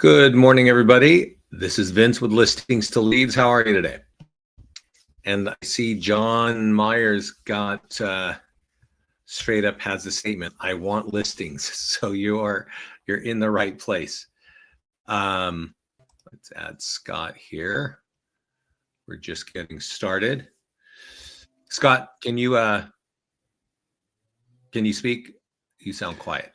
Good morning, everybody. This is Vince with Listings to Leads. How are you today? And I see John Myers got straight up has the statement, I want listings. So you're in the right place. Let's add Scott here. We're just getting started. Scott, can you speak? You sound quiet.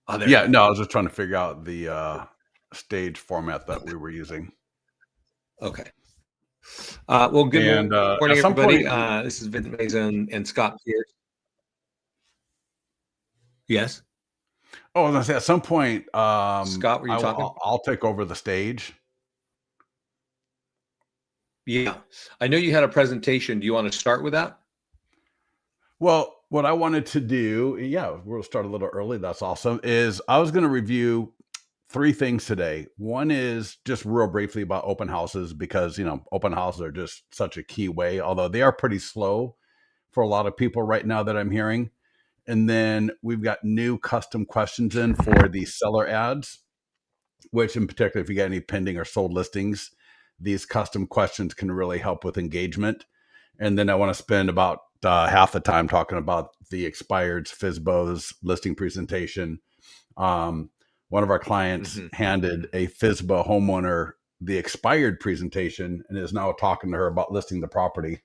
Oh, yeah, no, I was just trying to figure out the stage format that we were using. Okay. Well, good morning, everybody. This is Vince Mason and Scott Pierce. Yes. Oh, I was gonna say at some point, Scott, were you talking? I'll take over the stage. Yeah, I know you had a presentation. Do you want to start with that? Well, what I wanted to do, yeah, we'll start a little early. That's awesome. Is I was going to review 3 things today. One is just real briefly about open houses because, open houses are just such a key way, although they are pretty slow for a lot of people right now that I'm hearing. And then we've got new custom questions in for the seller ads, which in particular, if you got any pending or sold listings, these custom questions can really help with engagement. And then I want to spend about half the time talking about the expired FSBO's listing presentation. One of our clients handed a FSBO homeowner the expired presentation and is now talking to her about listing the property.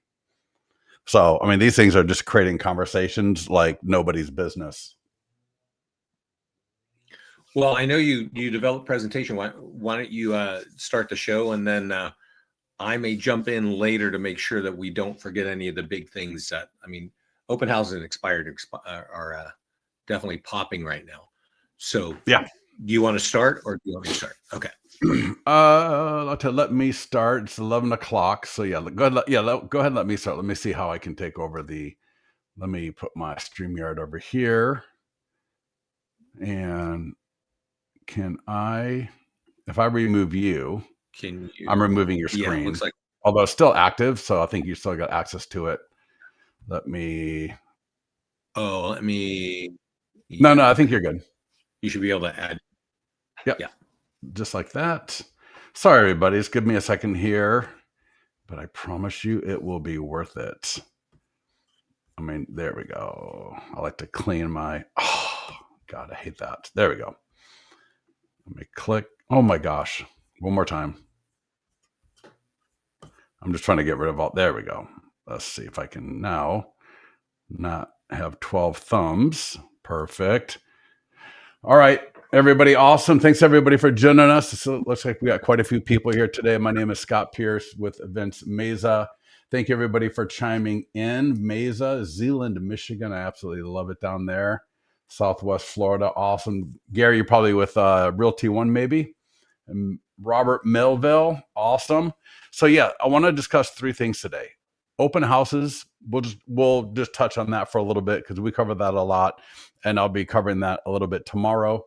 So, I mean, these things are just creating conversations like nobody's business. Well, I know you developed presentation. Why don't you start the show, and then I may jump in later to make sure that we don't forget any of the big things that, open houses and expired are definitely popping right now. So yeah. Do you want to start or do you want me to start? Okay. Let me start. It's 11 o'clock. So yeah, go ahead and let me start. Let me see how I can take over let me put my StreamYard over here. And if I remove you, I'm removing your screen. Yeah, looks like. Although it's still active, so I think you still got access to it. No, I think you're good. You should be able to add. Yep. Yeah. Just like that. Sorry, everybody. Just give me a second here, but I promise you it will be worth it. There we go. I like to clean oh, God, I hate that. There we go. Let me click. Oh my gosh. One more time. I'm just trying to get rid of all. There we go. Let's see if I can now not have 12 thumbs. Perfect. All right, everybody. Awesome. Thanks everybody for joining us. So it looks like we got quite a few people here today. My name is Scott Pierce with Vince Meza. Thank you everybody for chiming in. Meza, Zeeland, Michigan. I absolutely love it down there. Southwest Florida. Awesome. Gary, you're probably with Realty One maybe. And Robert Melville. Awesome. So yeah, I want to discuss 3 things today. Open houses. We'll just touch on that for a little bit because we cover that a lot, and I'll be covering that a little bit tomorrow.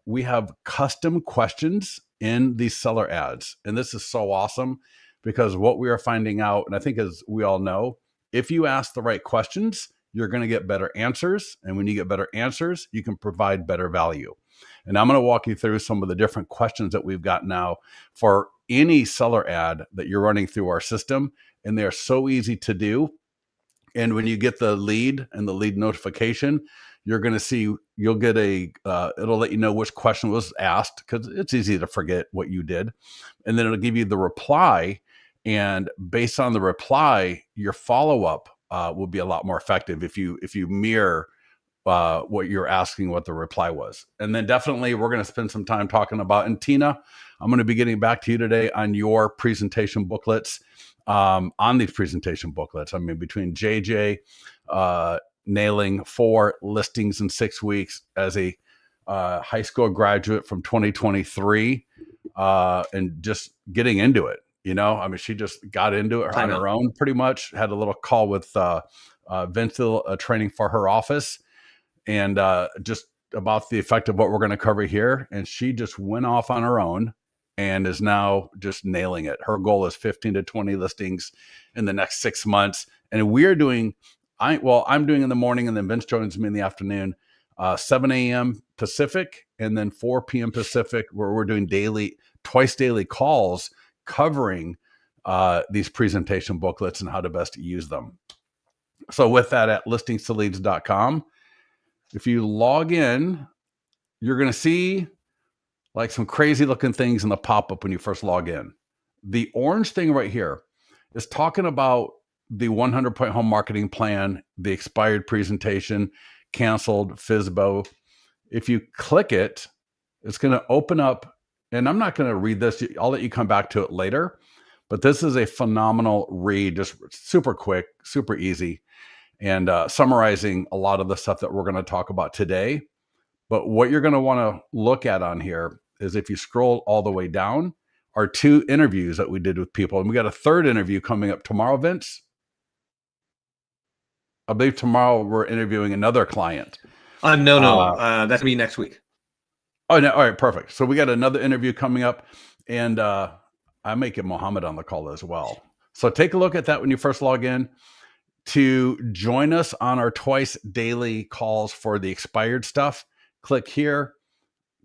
We have custom questions in these seller ads, and this is so awesome because what we are finding out, and I think as we all know, if you ask the right questions, you're going to get better answers, and when you get better answers, you can provide better value. And I'm going to walk you through some of the different questions that we've got now for any seller ad that you're running through our system. And they're so easy to do. And when you get the lead and the lead notification, you're going to see, you'll get it'll let you know which question was asked because it's easy to forget what you did. And then it'll give you the reply. And based on the reply, your follow-up will be a lot more effective if you mirror what you're asking, what the reply was. And then definitely we're going to spend some time talking about, and Tina, I'm going to be getting back to you today on your presentation booklets, on these presentation booklets. Between JJ nailing 4 listings in 6 weeks as a high school graduate from 2023 and just getting into it. She just got into it on her own pretty much, had a little call with Vince, training for her office, and just about the effect of what we're going to cover here. And she just went off on her own and is now just nailing it. Her goal is 15 to 20 listings in the next 6 months. And I'm doing in the morning, and then Vince joins me in the afternoon, 7 a.m. Pacific and then 4 p.m. Pacific, where we're doing twice daily calls covering these presentation booklets and how to best use them. So with that, at listingstoleads.com, if you log in, you're going to see like some crazy looking things in the pop-up when you first log in. The orange thing right here is talking about the 100-point home marketing plan, the expired presentation, canceled, FSBO. If you click it, it's going to open up, and I'm not going to read this. I'll let you come back to it later, but this is a phenomenal read, just super quick, super easy, and summarizing a lot of the stuff that we're going to talk about today. But what you're going to want to look at on here is, if you scroll all the way down, are 2 interviews that we did with people. And we got a 3rd interview coming up tomorrow, Vince. I believe tomorrow we're interviewing another client. No. That's me next week. Oh, no. All right. Perfect. So we got another interview coming up, and I may get Mohammed on the call as well. So take a look at that when you first log in. To join us on our twice daily calls for the expired stuff, click here.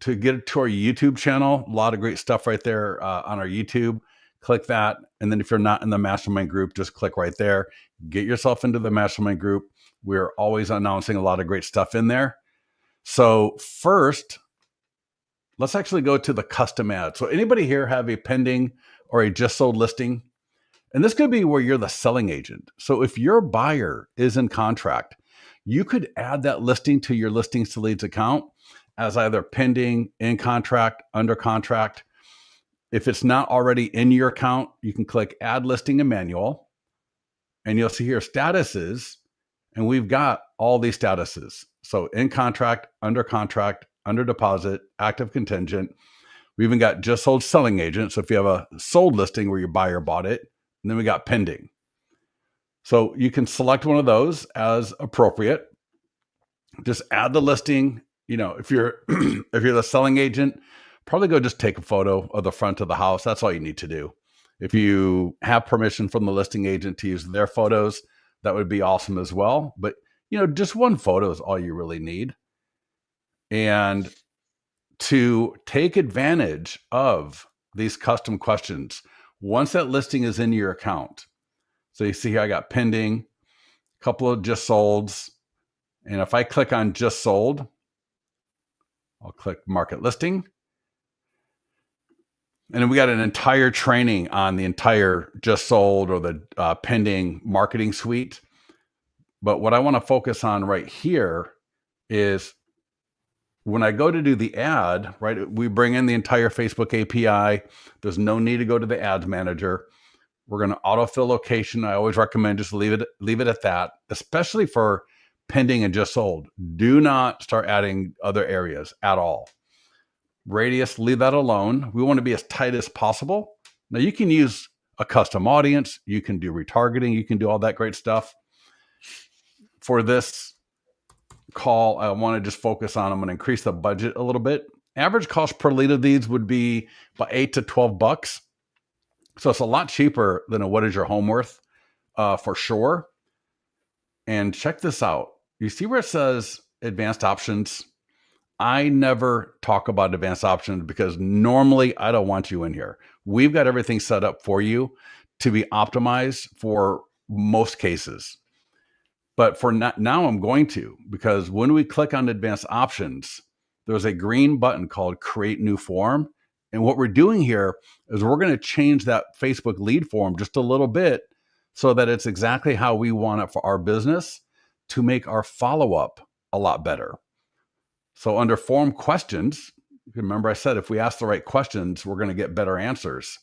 To get to our YouTube channel, a lot of great stuff right there on our YouTube. Click that. And then if you're not in the mastermind group, just click right there. Get yourself into the mastermind group. We're always announcing a lot of great stuff in there. So first, let's actually go to the custom ad. So anybody here have a pending or a just sold listing? And this could be where you're the selling agent. So if your buyer is in contract, you could add that listing to your Listings to Leads account as either pending, in contract, under contract. If it's not already in your account, you can click Add Listing in Manual, and you'll see here statuses, and we've got all these statuses. So in contract, under deposit, active contingent. We even got just sold selling agent. So if you have a sold listing where your buyer bought it, and then we got pending. So you can select one of those as appropriate. Just add the listing. You know, if you're if you're the selling agent, probably go just take a photo of the front of the house. That's all you need to do. If you have permission from the listing agent to use their photos, that would be awesome as well. But, you know, just one photo is all you really need. And to take advantage of these custom questions, once that listing is in your account, so you see here I got pending, a couple of just solds, and if I click on just sold, I'll click market listing. And then we got an entire training on the entire just sold or the pending marketing suite. But what I want to focus on right here is when I go to do the ad, right, we bring in the entire Facebook API. There's no need to go to the ads manager. We're going to autofill location. I always recommend just leave it at that, especially for pending and just sold. Do not start adding other areas at all. Radius, leave that alone. We want to be as tight as possible. Now you can use a custom audience. You can do retargeting. You can do all that great stuff. For this call, I want to just focus on, I'm going to increase the budget a little bit. Average cost per lead of these would be about $8 to $12. So it's a lot cheaper than a what is your home worth for sure. And check this out. You see where it says advanced options? I never talk about advanced options because normally I don't want you in here. We've got everything set up for you to be optimized for most cases. But for now, I'm going to, because when we click on advanced options, there's a green button called create new form. And what we're doing here is we're going to change that Facebook lead form just a little bit so that it's exactly how we want it for our business to make our follow-up a lot better. So under form questions, remember I said if we ask the right questions, we're going to get better answers.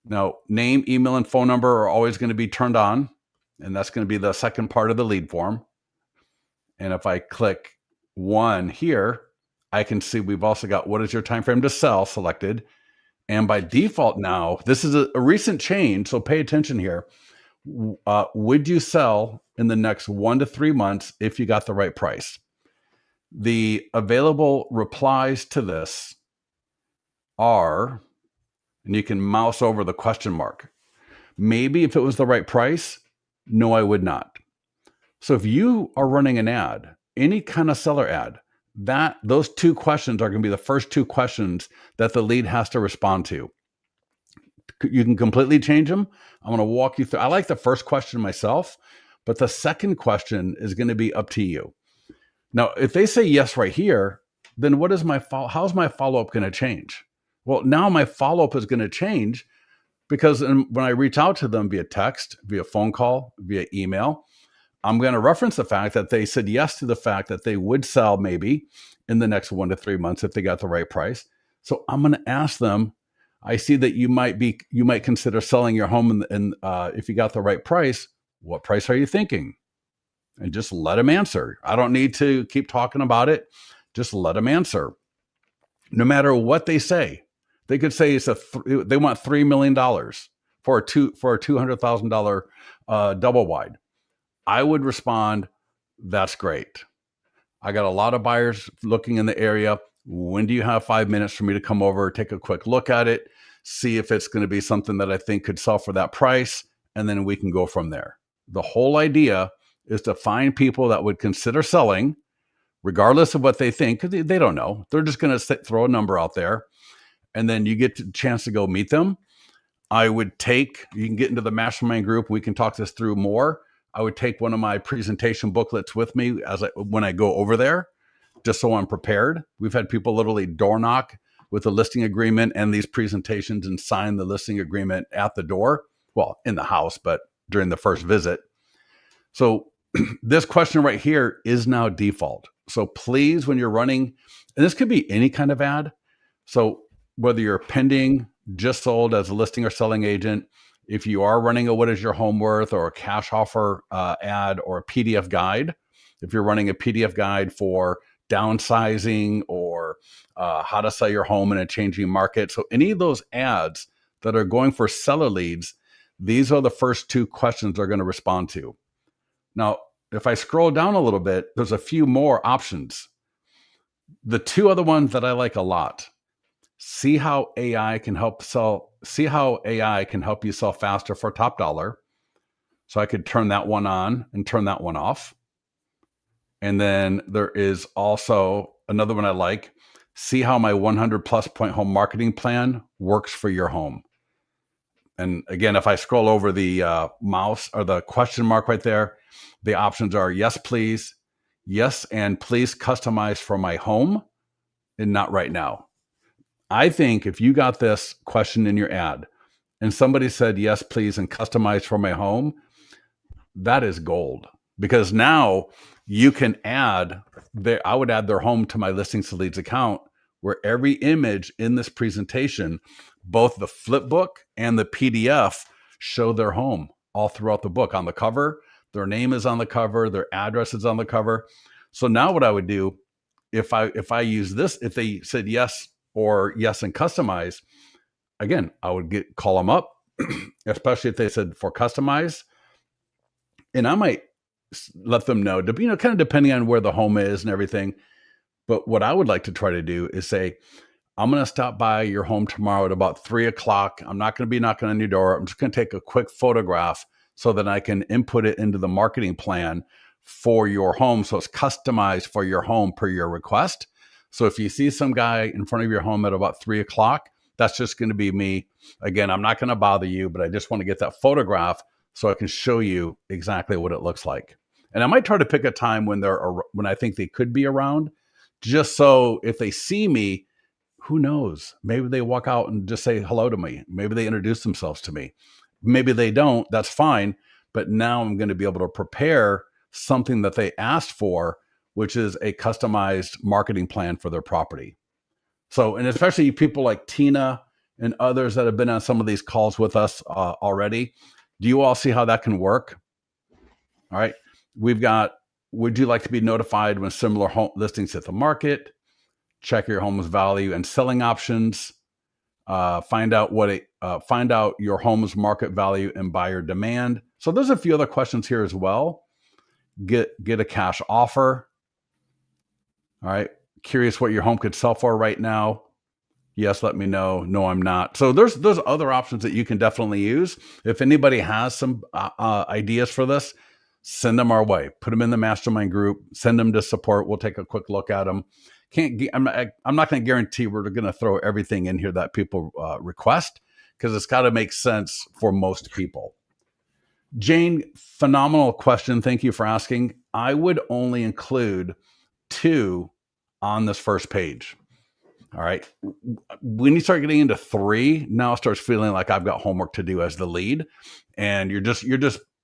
Now, name, email, and phone number are always going to be turned on. And that's going to be the second part of the lead form. And if I click 1 here, I can see we've also got what is your time frame to sell selected. And by default now, this is a recent change, so pay attention here. Would you sell in the next 1 to 3 months if you got the right price? The available replies to this are, and you can mouse over the question mark. Maybe if it was the right price, no, I would not. So if you are running an ad, any kind of seller ad, those 2 questions are going to be the first 2 questions that the lead has to respond to. You can completely change them. I'm going to walk you through. I like the first question myself, but the second question is going to be up to you. Now, if they say yes right here, then what is how's my follow-up going to change? Well, now my follow-up is going to change because when I reach out to them via text, via phone call, via email, I'm going to reference the fact that they said yes to the fact that they would sell maybe in the next 1 to 3 months if they got the right price. So I'm going to ask them, I see that you might consider selling your home, and if you got the right price, what price are you thinking? And just let them answer. I don't need to keep talking about it. Just let them answer. No matter what they say, they could say they want $3 million for a $200,000 double wide. I would respond, that's great. I got a lot of buyers looking in the area. When do you have 5 minutes for me to come over, take a quick look at it, see if it's going to be something that I think could sell for that price, and then we can go from there. The whole idea is to find people that would consider selling, regardless of what they think, because they don't know. They're just going to throw a number out there, and then you get a chance to go meet them. You can get into the mastermind group. We can talk this through more. I would take one of my presentation booklets with me when I go over there, just so I'm prepared. We've had people literally door knock with a listing agreement and these presentations and sign the listing agreement at the door. Well, in the house, but during the first visit. So this question right here is now default. So please, when you're running, and this could be any kind of ad. So whether you're pending, just sold as a listing or selling agent, if you are running a what is your home worth or a cash offer ad or a PDF guide, if you're running a PDF guide for downsizing or how to sell your home in a changing market. So any of those ads that are going for seller leads, these are the first 2 questions they're going to respond to. Now, if I scroll down a little bit, there's a few more options. The 2 other ones that I like a lot. See how AI can help you sell faster for top dollar. So I could turn that one on and turn that one off. And then there is also another one I like. See how my 100+ point home marketing plan works for your home. And again, if I scroll over the mouse or the question mark right there, the options are yes, please, yes, and please customize for my home, and not right now. I think if you got this question in your ad and somebody said, yes, please, and customize for my home, that is gold, because now you can I would add their home to my Listings to Leads account, where every image in this presentation, both the flip book and the PDF, show their home all throughout the book. On the cover, their name is on the cover, their address is on the cover. So now what I would do, if I use this, if they said yes or yes and customize, again, I would call them up, especially if they said for customize, and I might let them know, kind of depending on where the home is and everything. But what I would like to try to do is say, I'm going to stop by your home tomorrow at about 3:00. I'm not going to be knocking on your door. I'm just going to take a quick photograph so that I can input it into the marketing plan for your home. So it's customized for your home per your request. So if you see some guy in front of your home at about 3:00, that's just going to be me. Again, I'm not going to bother you, but I just want to get that photograph so I can show you exactly what it looks like. And I might try to pick a time when I think they could be around, just so if they see me, who knows? Maybe they walk out and just say hello to me. Maybe they introduce themselves to me. Maybe they don't. That's fine. But now I'm going to be able to prepare something that they asked for, which is a customized marketing plan for their property. So, and especially people like Tina and others that have been on some of these calls with us already. Do you all see how that can work? All right. We've got, would you like to be notified when similar home listings hit the market? Check your home's value and selling options. Find out your home's market value and buyer demand. So there's a few other questions here as well. Get a cash offer. All right. Curious what your home could sell for right now. Yes, let me know. No, I'm not. So there's other options that you can definitely use. If anybody has some ideas for this, send them our way. Put them in the mastermind group. Send them to support. We'll take a quick look at them. I'm not going to guarantee we're going to throw everything in here that people request, because it's got to make sense for most people. Jane, phenomenal question. Thank you for asking. I would only include 2 on this first page. All right. When you start getting into 3, now it starts feeling like I've got homework to do as the lead, and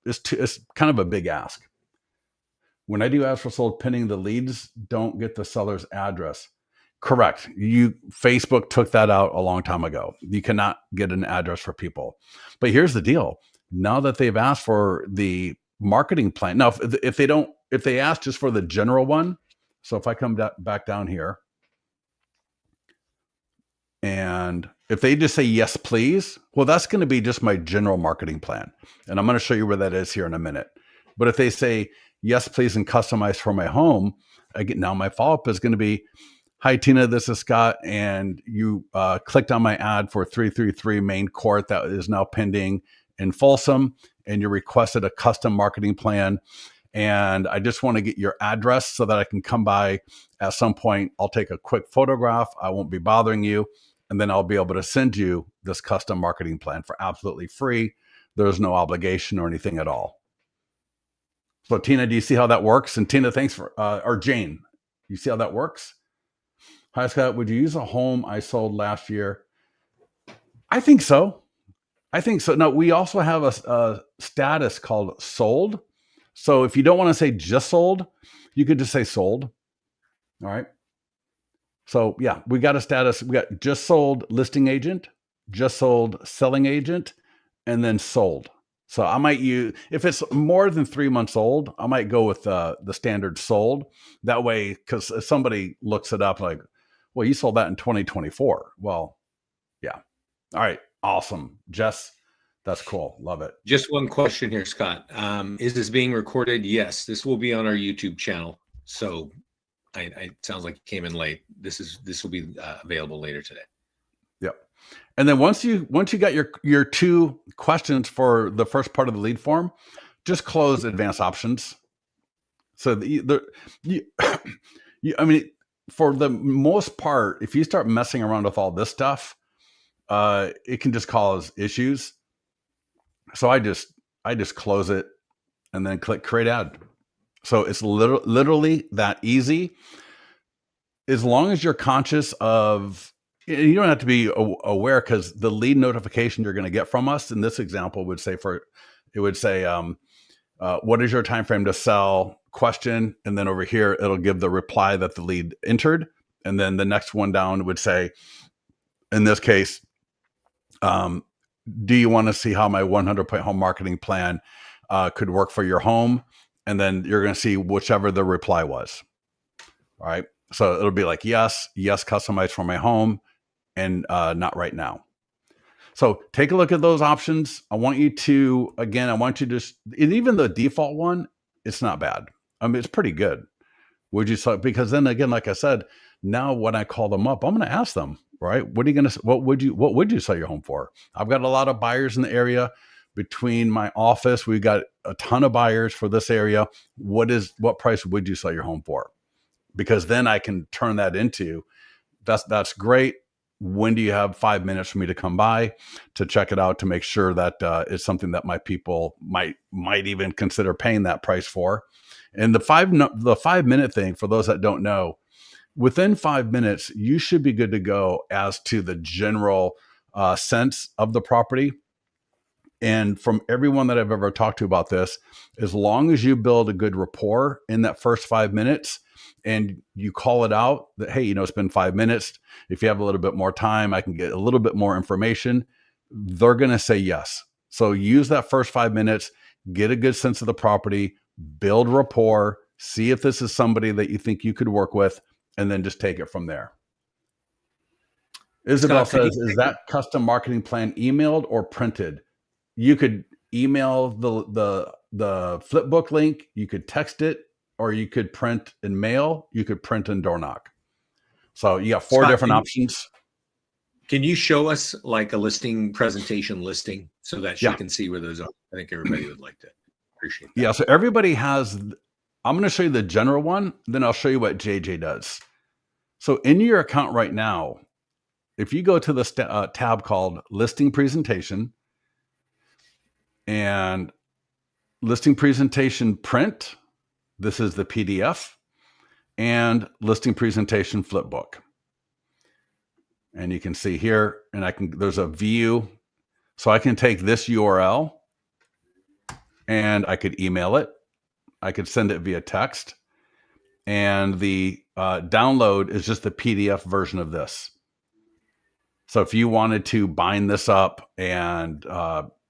it's kind of a big ask. When I do ads for sold, pinning the leads don't get the seller's address. Correct. Facebook took that out a long time ago. You cannot get an address for people. But here's the deal. Now that they've asked for the marketing plan, now if they ask just for the general one, so if I come back down here, and if they just say, yes, please, well, that's going to be just my general marketing plan. And I'm going to show you where that is here in a minute. But if they say, yes, please, and customize for my home, now my follow-up is going to be, hi, Tina, this is Scott. And you clicked on my ad for 333 Main Court that is now pending in Folsom. And you requested a custom marketing plan. And I just want to get your address so that I can come by at some point. I'll take a quick photograph. I won't be bothering you. And then I'll be able to send you this custom marketing plan for absolutely free. There's no obligation or anything at all. So Tina, do you see how that works? And Tina, thanks for, or Jane, you see how that works? Hi, Scott, would you use a home I sold last year? I think so. Now, we also have a status called sold. So if you don't want to say just sold, you could just say sold. All right. So yeah, we got a status. We got just sold listing agent, just sold selling agent, and then sold. So I might use, if it's more than 3 months old, I might go with the standard sold. That way, because if somebody looks it up like, well, you sold that in 2024. Well, yeah. All right. Awesome. Jess, that's cool. Love it. Just one question here, Scott. Is this being recorded? Yes, this will be on our YouTube channel. So it sounds like you came in late. This will be available later today. Yep. And then once you got your 2 questions for the first part of the lead form, just close advanced options. So I mean, for the most part, if you start messing around with all this stuff, it can just cause issues. So I just close it and then click create ad. So it's literally that easy. As long as you're conscious of, you don't have to be aware, because the lead notification you're going to get from us in this example would say what is your time frame to sell question, and then over here it'll give the reply that the lead entered, and then the next one down would say, in this case, do you want to see how my 100-point home marketing plan could work for your home? And then you're going to see whichever the reply was. All right. So it'll be like, yes, customize for my home, and not right now. So take a look at those options. I want you to just, and even the default one, it's not bad. I mean, it's pretty good. Because then again, like I said, now when I call them up, I'm going to ask them, right? What would you sell your home for? I've got a lot of buyers in the area. Between my office, we've got a ton of buyers for this area. What price would you sell your home for? Because then I can turn that into, that's great. When do you have 5 minutes for me to come by to check it out, to make sure that it's something that my people might even consider paying that price for? And the 5-minute thing, for those that don't know, within 5 minutes, you should be good to go as to the general sense of the property. And from everyone that I've ever talked to about this, as long as you build a good rapport in that first 5 minutes and you call it out that, hey, it's been 5 minutes. If you have a little bit more time, I can get a little bit more information. They're going to say yes. So use that first 5 minutes, get a good sense of the property, build rapport, see if this is somebody that you think you could work with, and then just take it from there. Isabel says, is that custom marketing plan emailed or printed? You could email the Flipbook link, you could text it, or you could print and mail, you could print and door knock. So you got 4 different options. Can you show us like a listing presentation listing so that she can see where those are? I think everybody would like to. appreciate that. Yeah. So everybody has, I'm going to show you the general one. Then I'll show you what JJ does. So in your account right now, if you go to the tab called listing presentation and listing presentation print, this is the PDF, and listing presentation flipbook. And you can see here, and there's a view. So I can take this URL and I could email it. I could send it via text. And the download is just the PDF version of this. So if you wanted to bind this up and, door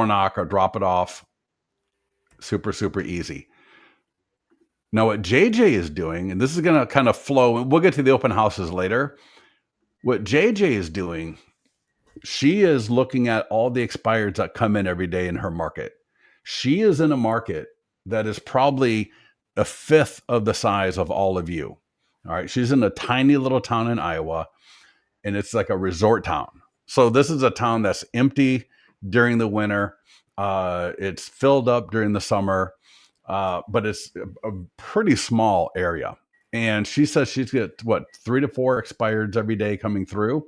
knock or drop it off, super, super easy. Now what JJ is doing, and this is going to kind of flow, and we'll get to the open houses later. What JJ is doing, she is looking at all the expireds that come in every day in her market. She is in a market that is probably a fifth of the size of all of you. All right. She's in a tiny little town in Iowa, and it's like a resort town. So this is a town that's empty during the winter. It's filled up during the summer, but it's a pretty small area. And she says she's got 3 to 4 expireds every day coming through.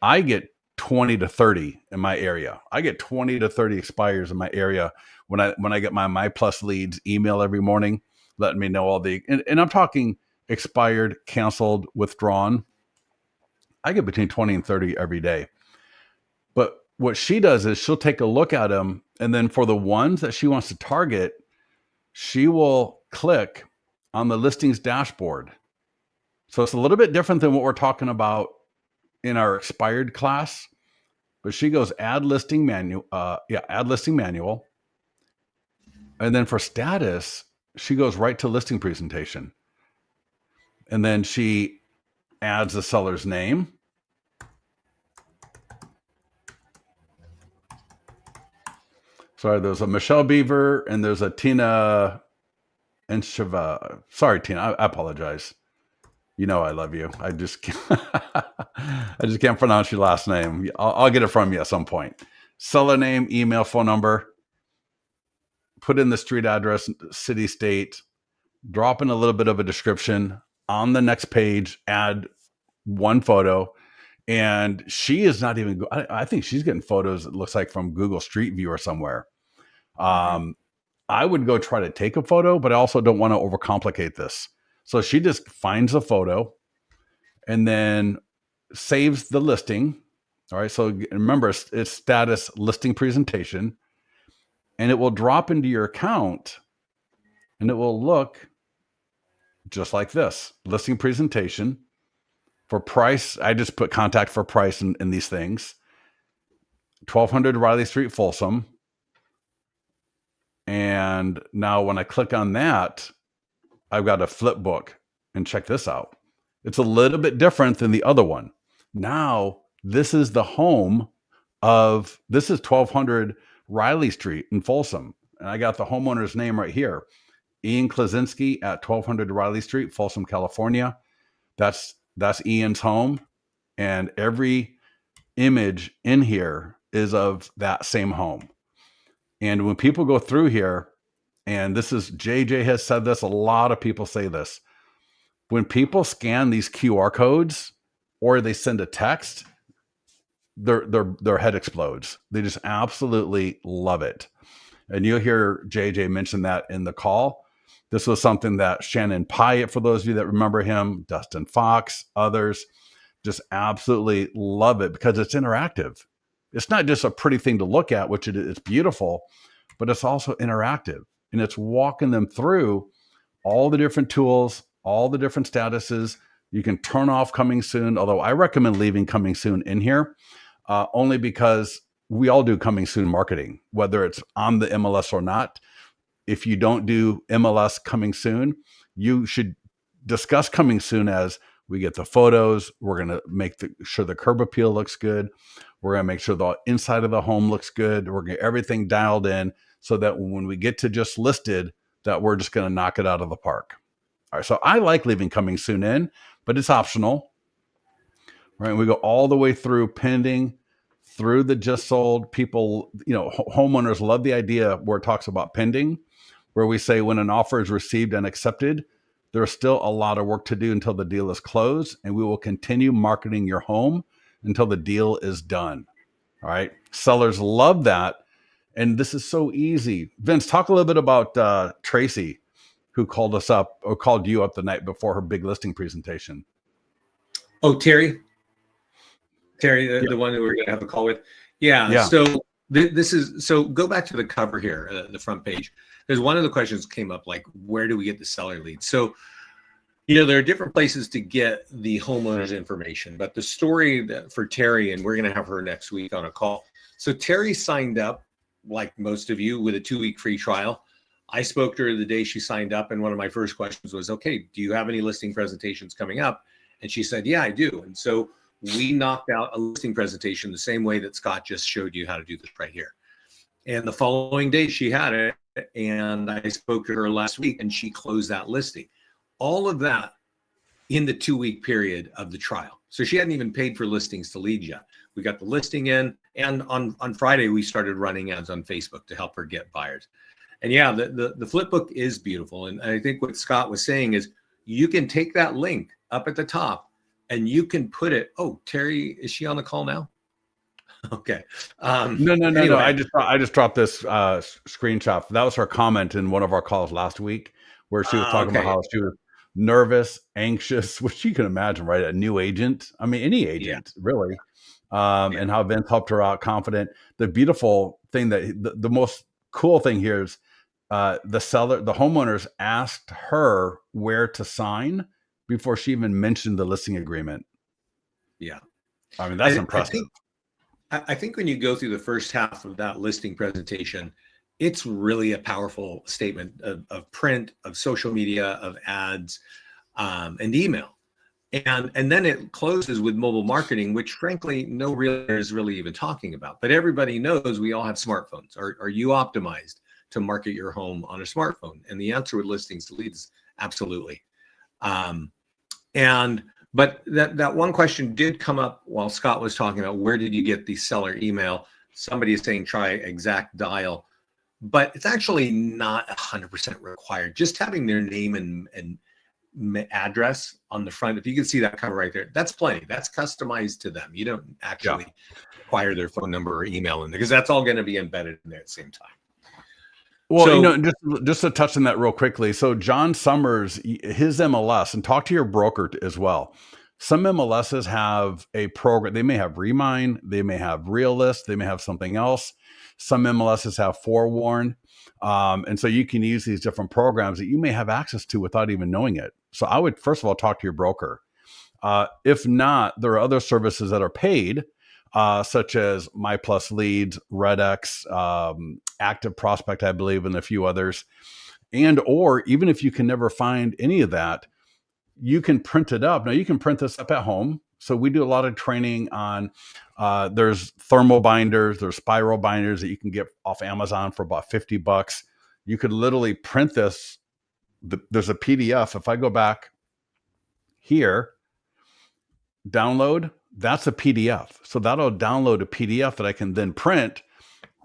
I get 20 to 30 in my area. I get 20 to 30 expires in my area when I get my MyPlus leads email every morning, letting me know all and I'm talking expired, canceled, withdrawn. I get between 20 and 30 every day. But what she does is she'll take a look at them, and then for the ones that she wants to target, she will click on the listings dashboard. So it's a little bit different than what we're talking about in our expired class, but she goes add listing manual. Add listing manual. And then for status, she goes right to listing presentation. And then she adds the seller's name. Sorry, there's a Michelle Beaver and there's a Tina Encheva. Sorry, Tina, I apologize. You know I love you. I just can't pronounce your last name. I'll get it from you at some point. Seller name, email, phone number. Put in the street address, city, state. Drop in a little bit of a description. On the next page, add one photo. And she is not even, I think she's getting photos, it looks like, from Google Street View or somewhere. I would go try to take a photo, but I also don't want to overcomplicate this. So she just finds a photo and then saves the listing. All right. So remember, it's status listing presentation, and it will drop into your account and it will look just like this. Listing presentation. For price, I just put contact for price in these things. 1200 Riley Street, Folsom. And now when I click on that, I've got a flip book, and check this out. It's a little bit different than the other one. Now, this is the home this is 1200 Riley Street in Folsom. And I got the homeowner's name right here. Ian Klaczynski at 1200 Riley Street, Folsom, California. That's Ian's home. And every image in here is of that same home. And when people go through here, and this is, JJ has said this, a lot of people say this. When people scan these QR codes or they send a text, their head explodes. They just absolutely love it. And you'll hear JJ mention that in the call. This was something that Shannon Pyatt, for those of you that remember him, Dustin Fox, others, just absolutely love it because it's interactive. It's not just a pretty thing to look at, which it's beautiful, but it's also interactive. And it's walking them through all the different tools, all the different statuses. You can turn off coming soon, although I recommend leaving coming soon in here, only because we all do coming soon marketing, whether it's on the MLS or not. If you don't do MLS coming soon, you should discuss coming soon as we get the photos. We're going to make sure the curb appeal looks good. We're going to make sure the inside of the home looks good. We're going to get everything dialed in so that when we get to just listed, that we're just going to knock it out of the park. All right. So I like leaving coming soon in, but it's optional. Right. We go all the way through pending, through the just sold. People, homeowners love the idea where it talks about pending, where we say when an offer is received and accepted, there's still a lot of work to do until the deal is closed, and we will continue marketing your home until the deal is done. All right. Sellers love that. And this is so easy. Vince, talk a little bit about Tracy, who called us up or called you up the night before her big listing presentation. Oh, Terry, the one that we're going to have a call with. Yeah. So this is, so go back to the cover here, the front page. There's one of the questions came up, like, where do we get the seller leads? So, there are different places to get the homeowner's information, but the story for Terry, and we're going to have her next week on a call. So Terry signed up, like most of you, with a 2-week free trial. I spoke to her the day she signed up, and one of my first questions was, okay, do you have any listing presentations coming up? And she said, yeah, I do. And so we knocked out a listing presentation the same way that Scott just showed you how to do this right here. And the following day she had it, and I spoke to her last week, and she closed that listing. All of that in the 2-week period of the trial. So she hadn't even paid for listings to lead yet. We got the listing in, and on Friday we started running ads on Facebook to help her get buyers. And yeah, the flip book is beautiful. And I think what Scott was saying is you can take that link up at the top and you can put it. Oh, Terry, is she on the call now? Okay. No. I just dropped this screenshot. That was her comment in one of our calls last week, where she was talking about how she was nervous, anxious, which you can imagine, right? A new agent. I mean, any agent, really. And how Vince helped her out, confident. The beautiful thing that the most cool thing here is the homeowners asked her where to sign before she even mentioned the listing agreement. Yeah. I mean, that's impressive. I think when you go through the first half of that listing presentation, it's really a powerful statement of print, of social media, of ads, and email. And then it closes with mobile marketing, which frankly, no realtor is really even talking about. But everybody knows we all have smartphones. Are you optimized to market your home on a smartphone? And the answer with listings to leads, absolutely. But that one question did come up while Scott was talking about where did you get the seller email? Somebody is saying try exact dial, but it's actually not 100% required. Just having their name and address on the front, if you can see that cover right there, that's plenty. That's customized to them. You don't actually require their phone number or email in there, because that's all going to be embedded in there at the same time. Well, just to touch on that real quickly. So John Summers, his MLS, and talk to your broker as well. Some MLSs have a program. They may have Remind, they may have Realist, they may have something else. Some MLSs have Forewarn. And so you can use these different programs that you may have access to without even knowing it. So I would, first of all, talk to your broker. If not, there are other services that are paid, such as My Plus Leads, RedX, Active Prospect, I believe, and a few others. Or even if you can never find any of that, you can print it up. Now you can print this up at home. So we do a lot of training on, there's thermal binders, there's spiral binders that you can get off Amazon for about $50. You could literally print this. There's a PDF. If I go back here, download, that's a PDF. So that'll download a PDF that I can then print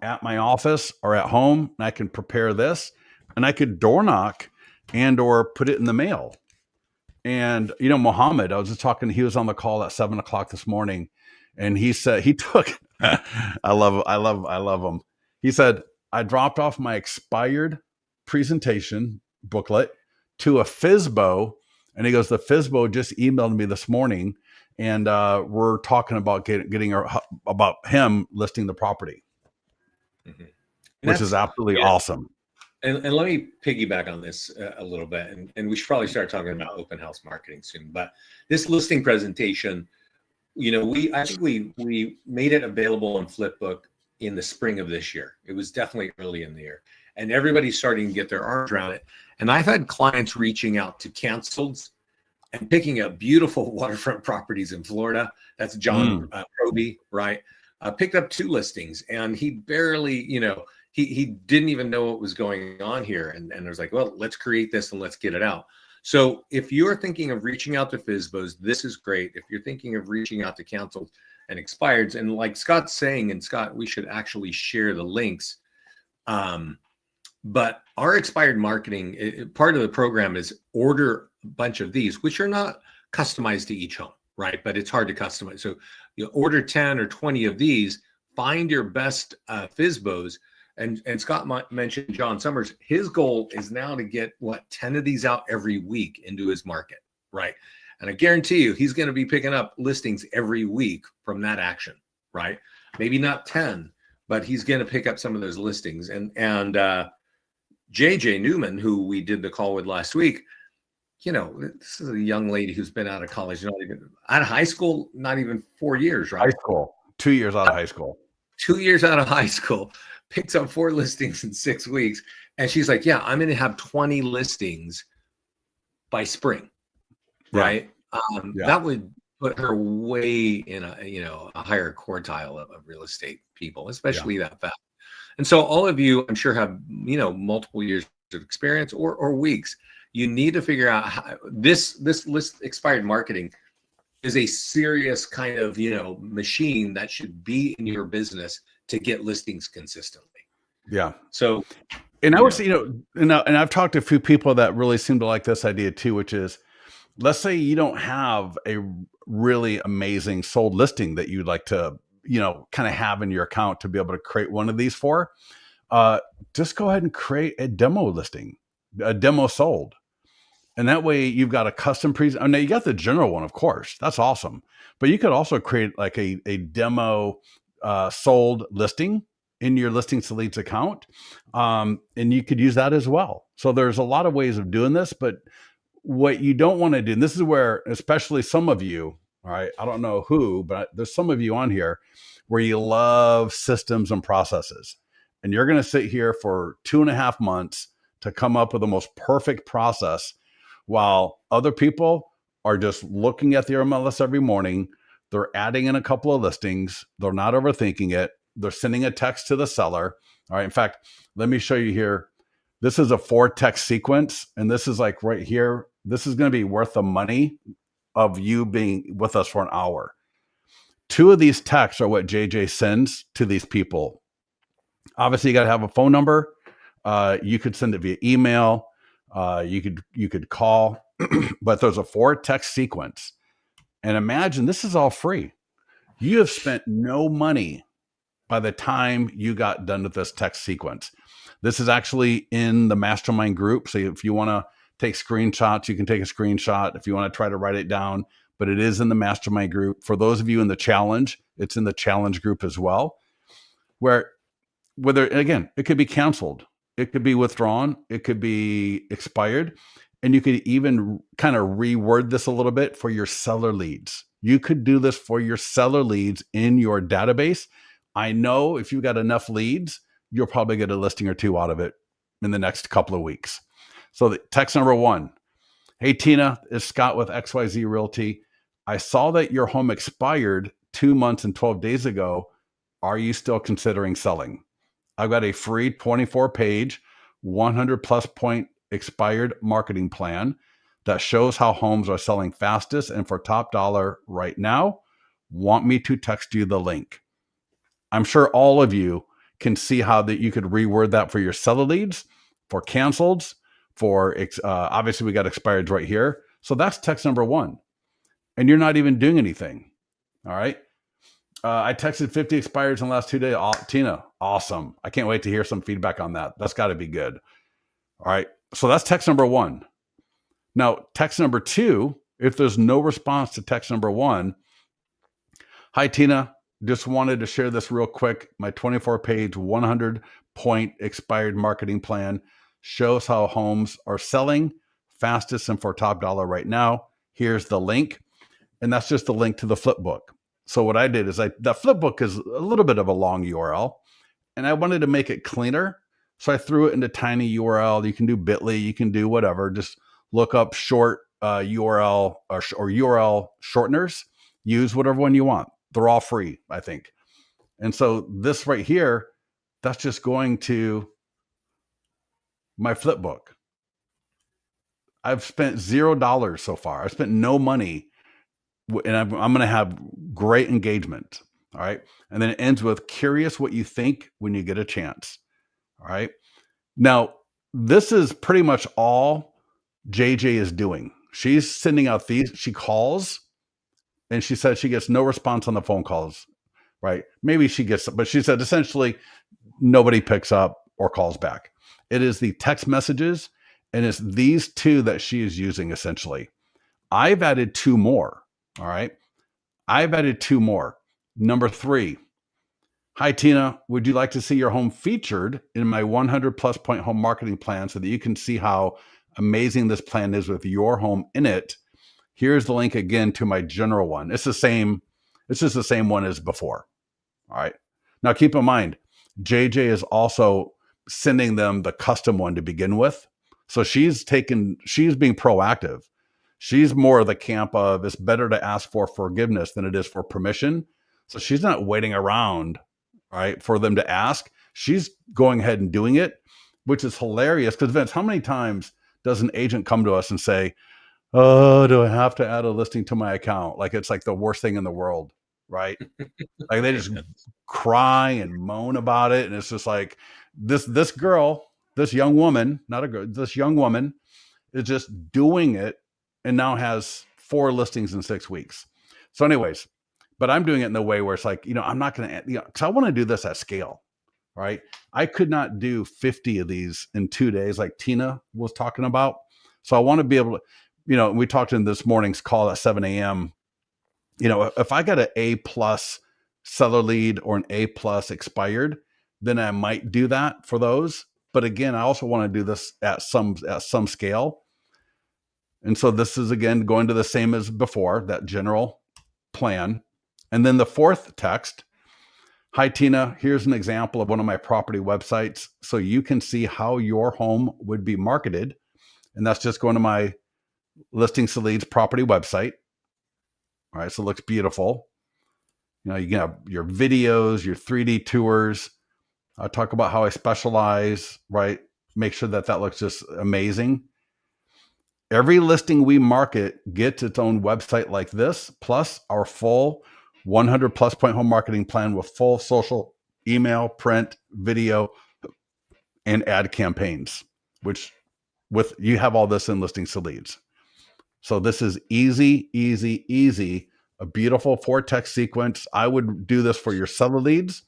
at my office or at home. And I can prepare this, and I could door knock and or put it in the mail. And, Mohammed, I was just talking, he was on the call at 7:00 this morning, and he said he took, I love him. He said, I dropped off my expired presentation booklet to a FSBO. And he goes, the FSBO just emailed me this morning, and we're talking about getting about him listing the property, which is absolutely awesome. And let me piggyback on this a little bit, and we should probably start talking about open house marketing soon. But this listing presentation, I think we made it available on Flipbook in the spring of this year. It was definitely early in the year, and everybody's starting to get their arms around it. And I've had clients reaching out to canceleds and picking up beautiful waterfront properties in Florida. That's John Proby, right? Picked up 2 listings, and he barely, he didn't even know what was going on here. And I was like, well, let's create this and let's get it out. So if you're thinking of reaching out to FSBOs, this is great. If you're thinking of reaching out to canceled, and expireds. And like Scott's saying, and Scott, we should actually share the links. But our expired marketing, part of the program is order a bunch of these, which are not customized to each home, right? But it's hard to customize. So you order 10 or 20 of these, find your best FSBOs. And Scott mentioned John Summers. His goal is now to get 10 of these out every week into his market, right? And I guarantee you, he's going to be picking up listings every week from that action, right? Maybe not 10, but he's going to pick up some of those listings. And JJ Newman, who we did the call with last week, this is a young lady who's been out of college, not even out of high school, not even 4 years, right? High school, 2 years out of high school. 2 years out of high school, picks up 4 listings in 6 weeks. And she's like, yeah, I'm going to have 20 listings by spring. Right. That would put her way in a higher quartile of real estate people, especially that fast. And so all of you, I'm sure, have, multiple years of experience or weeks. You need to figure out how this list expired marketing is a serious kind of, machine that should be in your business to get listings consistently. Yeah. So, and I was, and I've talked to a few people that really seem to like this idea too, which is, let's say you don't have a really amazing sold listing that you'd like to, kind of have in your account to be able to create one of these for. Just go ahead and create a demo listing, a demo sold. And that way you've got a custom now you got the general one, of course, that's awesome. But you could also create like a demo sold listing in your listings to leads account. And you could use that as well. So there's a lot of ways of doing this, but what you don't want to do, and this is where, especially some of you, all right, I don't know who, but there's some of you on here where you love systems and processes. And you're going to sit here for 2.5 months to come up with the most perfect process, while other people are just looking at the MLS every morning. They're adding in a couple of listings. They're not overthinking it. They're sending a text to the seller. All right. In fact, let me show you here. This is a 4-text sequence. And this is like right here. This is going to be worth the money of you being with us for an hour. 2 of these texts are what JJ sends to these people. Obviously, you got to have a phone number. You could send it via email. You could call, but there's a 4-text sequence. And imagine this is all free. You have spent no money by the time you got done with this text sequence. This is actually in the mastermind group. So if you want to take screenshots, you can take a screenshot if you want to try to write it down, but it is in the mastermind group. For those of you in the challenge, it's in the challenge group as well, whether, again, it could be canceled. It could be withdrawn. It could be expired. And you could even kind of reword this a little bit for your seller leads. You could do this for your seller leads in your database. I know if you've got enough leads, you'll probably get a listing or 2 out of it in the next couple of weeks. So the text number 1, hey, Tina, it's Scott with XYZ Realty. I saw that your home expired 2 months and 12 days ago. Are you still considering selling? I've got a free 24-page, 100+ point expired marketing plan that shows how homes are selling fastest and for top dollar right now. Want me to text you the link? I'm sure all of you can see how that you could reword that for your seller leads, for canceleds, for obviously we got expireds right here. So that's text number 1. And you're not even doing anything. All right. I texted 50 expireds in the last 2 days. Tina, awesome. I can't wait to hear some feedback on that. That's got to be good. All right. So that's text number 1. Now, text number 2, if there's no response to text number 1, hi, Tina, just wanted to share this real quick. My 24-page, 100-point expired marketing plan shows how homes are selling fastest and for top dollar right now. Here's the link. And that's just the link to the flip book. So what I did is that flip book is a little bit of a long URL, and I wanted to make it cleaner. So I threw it into tiny URL. You can do Bitly, you can do whatever. Just look up short URL or URL shorteners. Use whatever one you want. They're all free, I think. And so this right here, that's just going to my flip book. I've spent $0 so far. I spent no money and I'm going to have great engagement. All right. And then it ends with curious what you think when you get a chance. All right. Now, this is pretty much all JJ is doing. She's sending out these, she calls and she said she gets no response on the phone calls, right? Maybe she gets, but she said essentially nobody picks up or calls back. It is the text messages and it's these two that she is using essentially. I've added two more. All right. I've added two more. Number 3. Hi, Tina. Would you like to see your home featured in my 100 plus point home marketing plan so that you can see how amazing this plan is with your home in it? Here's the link again to my general one. It's just the same one as before. All right. Now keep in mind, JJ is also sending them the custom one to begin with. So she's being proactive. She's more of the camp of it's better to ask for forgiveness than it is for permission. So she's not waiting around, right, for them to ask. She's going ahead and doing it, which is hilarious. Because Vince, how many times does an agent come to us and say, "Oh, do I have to add a listing to my account?" Like it's like the worst thing in the world, right? Like they just cry and moan about it, and it's just like this girl, this young woman, not a girl, this young woman is just doing it, and now has 4 listings in 6 weeks. So, anyways, but I'm doing it in the way where it's like, I'm not going to, because I want to do this at scale, right? I could not do 50 of these in 2 days, like Tina was talking about. So I want to be able to, we talked in this morning's call at 7 a.m. If I got an A+ seller lead or an A+ expired, then I might do that for those. But again, I also want to do this at some scale. And so this is, again, going to the same as before, that general plan. And then the 4th text, hi, Tina, here's an example of one of my property websites so you can see how your home would be marketed. And that's just going to my Listings to Leads property website. All right, so it looks beautiful. You can have your videos, your 3D tours. I talk about how I specialize, right? Make sure that looks just amazing. Every listing we market gets its own website like this, plus our full 100 plus point home marketing plan with full social, email, print, video, and ad campaigns, which you have all this in Listings to Leads. So this is easy, easy, easy, a beautiful 4 text sequence. I would do this for your seller leads.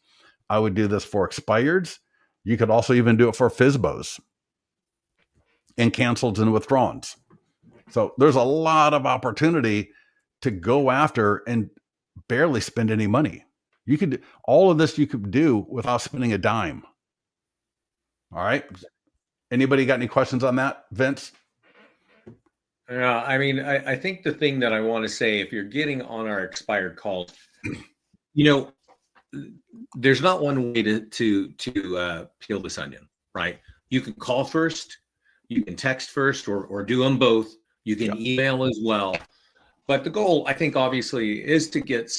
I would do this for expireds. You could also even do it for FSBOs and canceleds and withdrawals. So there's a lot of opportunity to go after and barely spend any money. All of this you could do without spending a dime. All right. Anybody got any questions on that, Vince? Yeah, I mean, I think the thing that I want to say, if you're getting on our expired calls, there's not one way to peel this onion, right? You can call first, you can text first, or do them both. You can email as well. But the goal, I think, obviously, is to get.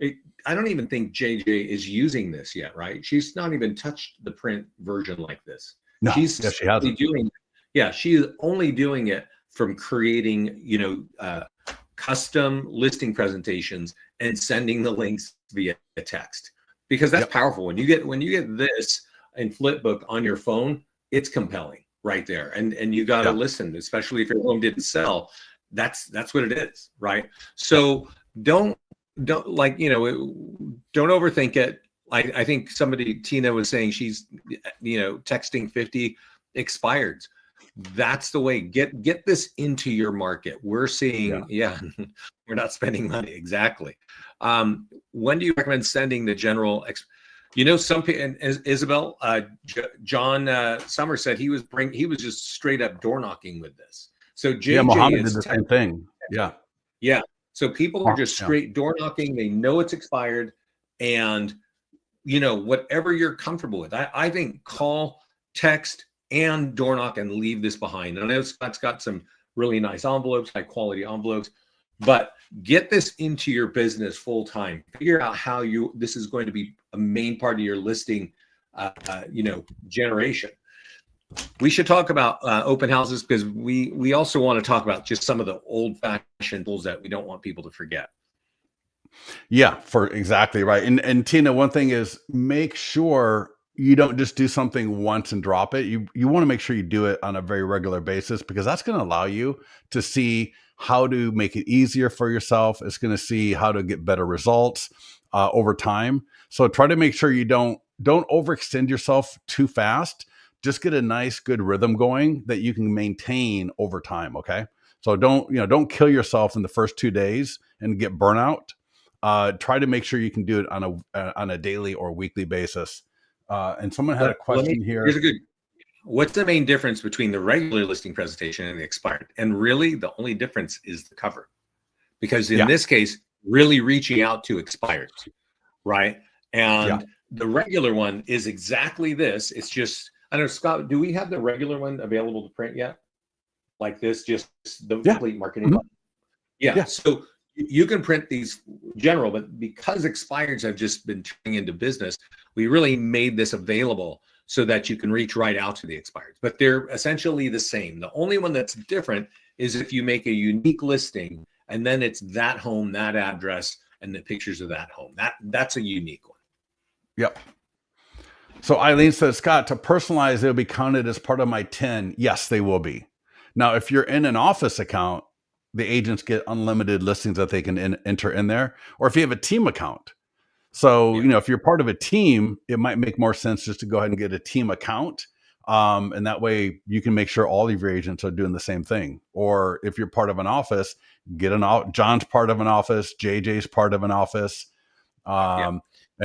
I don't even think JJ is using this yet, right? She's not even touched the print version like this. No, she hasn't. She is only doing it from creating, custom listing presentations and sending the links via text, because that's powerful. When you get this in Flipbook on your phone, it's compelling right there, and you got to listen, especially if your home didn't sell. That's what it is, right? So don't overthink it. I think Tina was saying she's texting 50 expireds. That's the way. Get this into your market. We're seeing, we're not spending money. Exactly. When do you recommend sending the general? Some and Isabel, John Summer said he was just straight up door knocking with this. So JJ Muhammad did the same thing. Yeah. So people are just straight door knocking. They know it's expired, and whatever you're comfortable with. I think call, text, and door knock and leave this behind. And I know Scott's got some really nice envelopes, high quality envelopes, but get this into your business full time. Figure out how this is going to be a main part of your listing, generation. We should talk about open houses because we also want to talk about just some of the old fashioned tools that we don't want people to forget. Yeah, for exactly right. And Tina, one thing is make sure you don't just do something once and drop it. You want to make sure you do it on a very regular basis because that's going to allow you to see how to make it easier for yourself. It's going to see how to get better results over time. So try to make sure you don't overextend yourself too fast. Just get a nice, good rhythm going that you can maintain over time. Okay. So don't kill yourself in the first 2 days and get burnout. Try to make sure you can do it on a daily or weekly basis. And someone had a question here. Here's a good. What's the main difference between the regular listing presentation and the expired? And really, the only difference is the cover, because in this case, really reaching out to expired, right? And the regular one is exactly this. It's just, I don't know, Scott, do we have the regular one available to print yet? Like this, just the complete marketing one? Yeah. So you can print these general, but because expireds have just been turning into business, we really made this available so that you can reach right out to the expireds. But they're essentially the same. The only one that's different is if you make a unique listing and then it's that home, that address, and the pictures of that home. That's a unique one. Yep. So Eileen says, Scott, to personalize, they'll be counted as part of my 10. Yes, they will be. Now, if you're in an office account, the agents get unlimited listings that they can enter in there, or if you have a team account. So, if you're part of a team, it might make more sense just to go ahead and get a team account. And that way you can make sure all of your agents are doing the same thing. Or if you're part of an office, John's part of an office, JJ's part of an office. And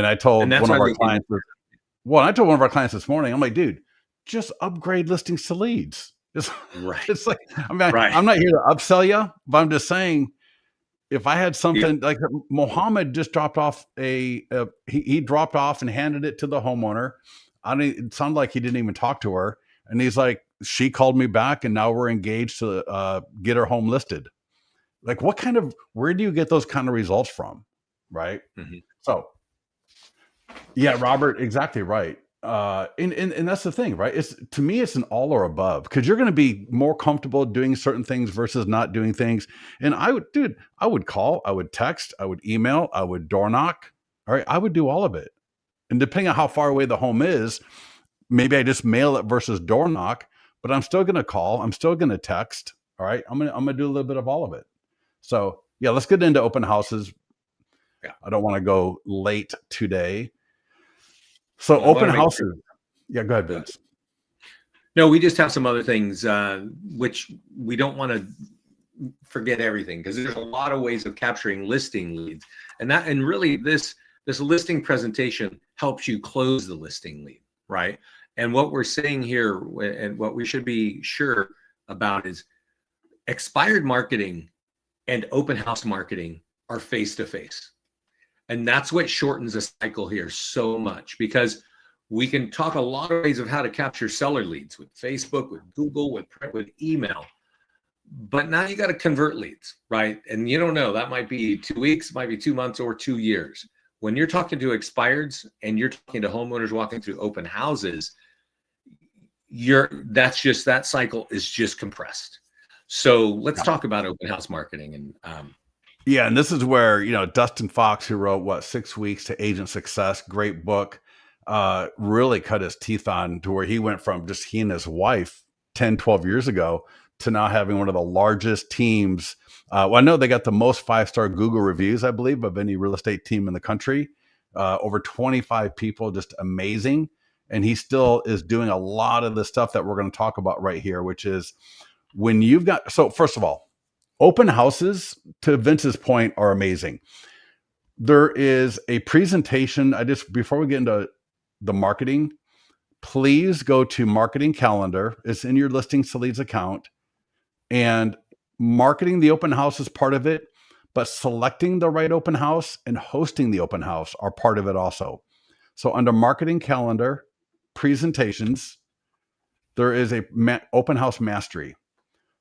I told one of our clients, I told one of our clients this morning, I'm like, dude, just upgrade listings to leads. It's like, I'm not here to upsell you, but I'm just saying, if I had something like Mohammed just dropped off he dropped off and handed it to the homeowner. It sounded like he didn't even talk to her. And he's like, she called me back and now we're engaged to get her home listed. Like where do you get those kind of results from? Right. Mm-hmm. So yeah, Robert, exactly right. And that's the thing, right? To me, it's an all or above, because you're going to be more comfortable doing certain things versus not doing things. And I would call, I would text, I would email, I would door knock. All right. I would do all of it. And depending on how far away the home is, maybe I just mail it versus door knock, but I'm still going to call. I'm still going to text. All right. I'm going to do a little bit of all of it. So yeah, let's get into open houses. Yeah. I don't want to go late today. So open houses. Yeah, go ahead, Vince. No, we just have some other things, which we don't want to forget everything, because there's a lot of ways of capturing listing leads. And really this listing presentation helps you close the listing lead, right? And what we're saying here and what we should be sure about is expired marketing and open house marketing are face-to-face. And that's what shortens the cycle here so much, because we can talk a lot of ways of how to capture seller leads with Facebook, with Google, with print, with email. But now you got to convert leads, right? And you don't know, that might be 2 weeks, might be 2 months, or 2 years. When you're talking to expireds and you're talking to homeowners walking through open houses, that cycle is just compressed. So let's talk about open house marketing. And yeah, and this is where, Dustin Fox, who wrote 6 Weeks to Agent Success, great book, really cut his teeth on, to where he went from just he and his wife 10, 12 years ago to now having one of the largest teams. I know they got the most 5-star Google reviews, I believe, of any real estate team in the country. Over 25 people, just amazing. And he still is doing a lot of the stuff that we're going to talk about right here, which is when you've got, so first of all, open houses, to Vince's point, are amazing. There is a presentation. Before we get into the marketing, please go to Marketing Calendar. It's in your Listings to Leads account, and marketing the open house is part of it, but selecting the right open house and hosting the open house are part of it also. So under Marketing Calendar, presentations, there is a open house mastery.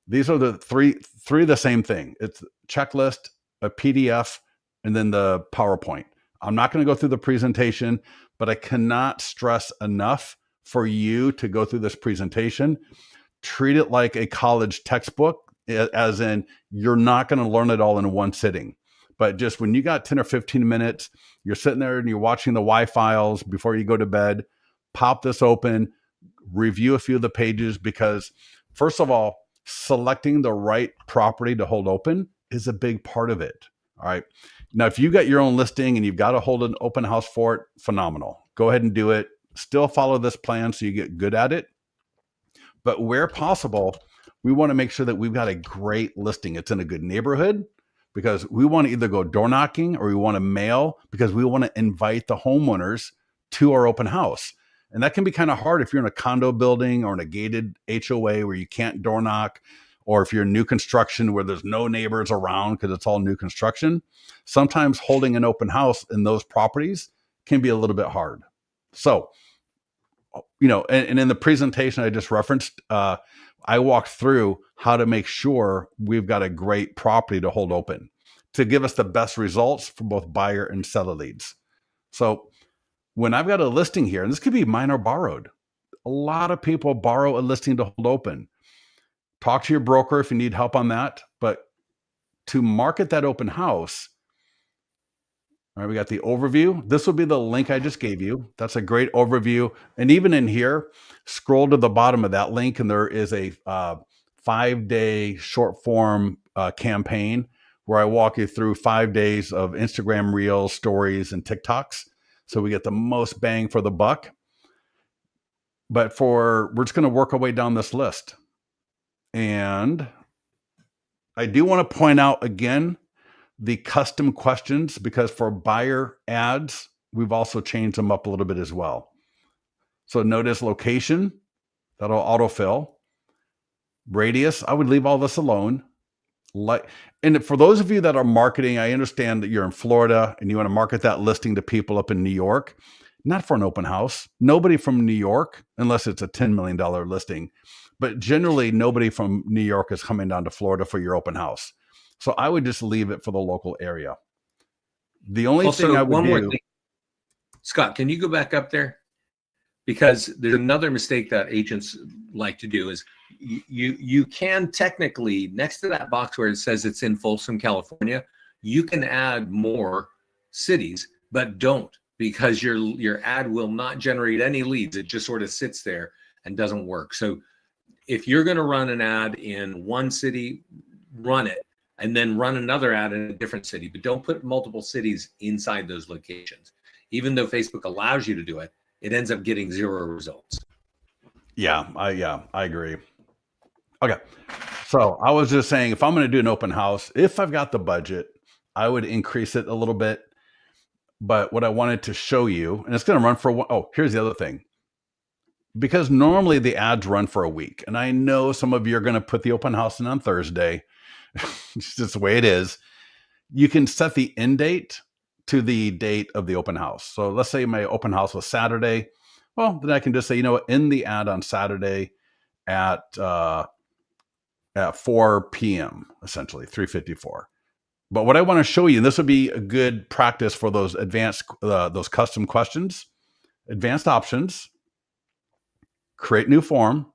These are the three of the same thing. It's checklist, a PDF, and then the PowerPoint. I'm not going to go through the presentation, but I cannot stress enough for you to go through this presentation. Treat it like a college textbook, as in you're not going to learn it all in one sitting. But just when you got 10 or 15 minutes, you're sitting there and you're watching the Y files before you go to bed, pop this open, review a few of the pages, because first of all, selecting the right property to hold open is a big part of it. All right. Now, if you got your own listing and you've got to hold an open house for it, phenomenal. Go ahead and do it. Still follow this plan so you get good at it. But where possible, we want to make sure that we've got a great listing. It's in a good neighborhood, because we want to either go door knocking or we want to mail, because we want to invite the homeowners to our open house. And that can be kind of hard if you're in a condo building or in a gated HOA where you can't door knock, or if you're in new construction where there's no neighbors around because it's all new construction. Sometimes holding an open house in those properties can be a little bit hard. So, and in the presentation I just referenced, I walked through how to make sure we've got a great property to hold open to give us the best results for both buyer and seller leads. So when I've got a listing here, and this could be mine or borrowed, a lot of people borrow a listing to hold open. Talk to your broker if you need help on that. But to market that open house, all right, we got the overview. This will be the link I just gave you. That's a great overview. And even in here, scroll to the bottom of that link, and there is a 5-day short form campaign where I walk you through 5 days of Instagram Reels, stories, and TikToks. So we get the most bang for the buck. But we're just going to work our way down this list. And I do want to point out again, the custom questions, because for buyer ads, we've also changed them up a little bit as well. So notice location, that'll autofill. Radius, I would leave all this alone. And for those of you that are marketing, I understand that you're in Florida and you want to market that listing to people up in New York, not for an open house. Nobody from New York, unless it's a $10 million listing, but generally nobody from New York is coming down to Florida for your open house. So I would just leave it for the local area. The only thing I would do, Scott, can you go back up there? Because there's another mistake that agents like to do is you can technically, next to that box where it says it's in Folsom, California, you can add more cities, but don't, because your ad will not generate any leads. It just sort of sits there and doesn't work. So if you're going to run an ad in one city, run it, and then run another ad in a different city, but don't put multiple cities inside those locations. Even though Facebook allows you to do it, it ends up getting 0 results. Yeah, I agree. Okay. So I was just saying, if I'm going to do an open house, if I've got the budget, I would increase it a little bit. But what I wanted to show you, and it's going to run for here's the other thing. Because normally the ads run for a week. And I know some of you are going to put the open house in on Thursday. It's just the way it is. You can set the end date to the date of the open house. So let's say my open house was Saturday. Well, then I can just say, end the ad on Saturday at 4 p.m., essentially 3:54. But what I want to show you, and this would be a good practice for those those custom questions, advanced options, create new form,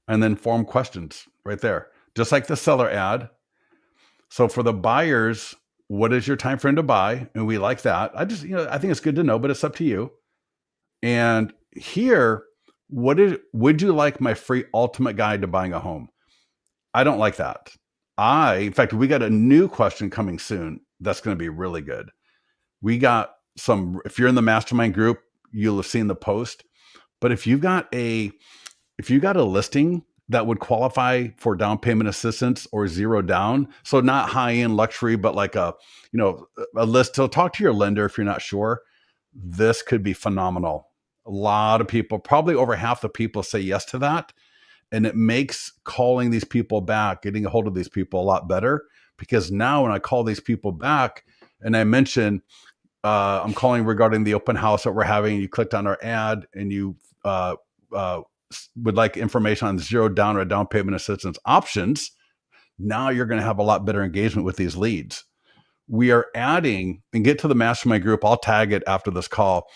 and then form questions right there, just like the seller ad. So for the buyers, what is your time frame to buy? And we like that. I think it's good to know, but it's up to you. And here, would you like my free ultimate guide to buying a home? I don't like that. In fact, we got a new question coming soon. That's going to be really good. We got if you're in the mastermind group, you'll have seen the post. But if you've got a listing that would qualify for down payment assistance or 0 down, so not high end luxury, but like a list. So talk to your lender if you're not sure. This could be phenomenal. A lot of people, probably over half the people, say yes to that. And it makes calling these people back, getting a hold of these people a lot better, because now when I call these people back and I mention I'm calling regarding the open house that we're having, you clicked on our ad and you would like information on 0 down or down payment assistance options, now you're going to have a lot better engagement with these leads. We are adding, and get to the mastermind group, I'll tag it after this call.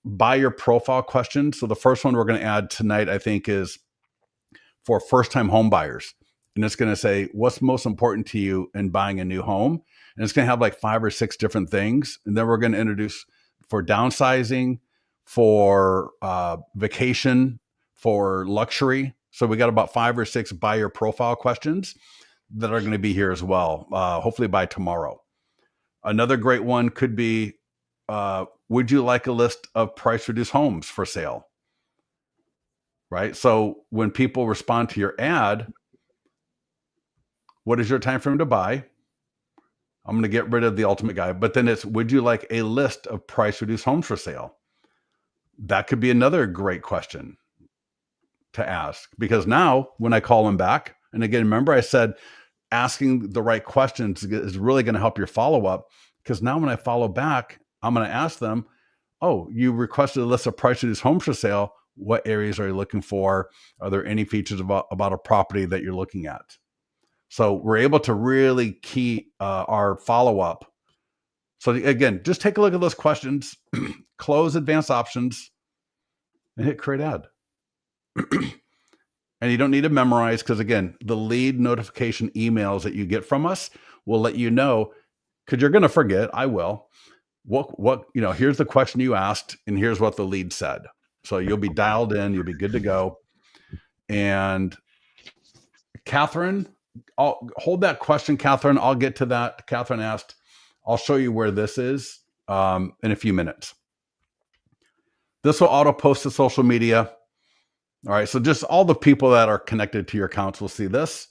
buyer profile questions. So the first one we're going to add tonight, I think, is for first-time home buyers. And it's going to say, what's most important to you in buying a new home? And it's going to have like 5 or 6 different things. And then we're going to introduce for downsizing, for vacation, for luxury. So we got about 5 or 6 buyer profile questions that are going to be here as well, hopefully by tomorrow. Another great one could be, would you like a list of price reduced homes for sale? Right? So when people respond to your ad, what is your time frame to buy? I'm going to get rid of the ultimate guide, but then it's, would you like a list of price reduced homes for sale? That could be another great question to ask, because now when I call them back, and again, remember I said asking the right questions is really going to help your follow-up, because now when I follow back, I'm going to ask them, oh, you requested a list of price reduced homes for sale. What areas are you looking for? Are there any features about a property that you're looking at? So we're able to really key our follow-up. So again, just take a look at those questions, close advanced options, and hit create ad. And you don't need to memorize, because again, the lead notification emails that you get from us will let you know, because you're going to forget. I will. What here's the question you asked, and here's what the lead said. So you'll be dialed in, you'll be good to go. And Catherine, I'll hold that question, Catherine. I'll get to that. Catherine asked, I'll show you where this is in a few minutes. This will auto post to social media. All right. So just all the people that are connected to your accounts will see this.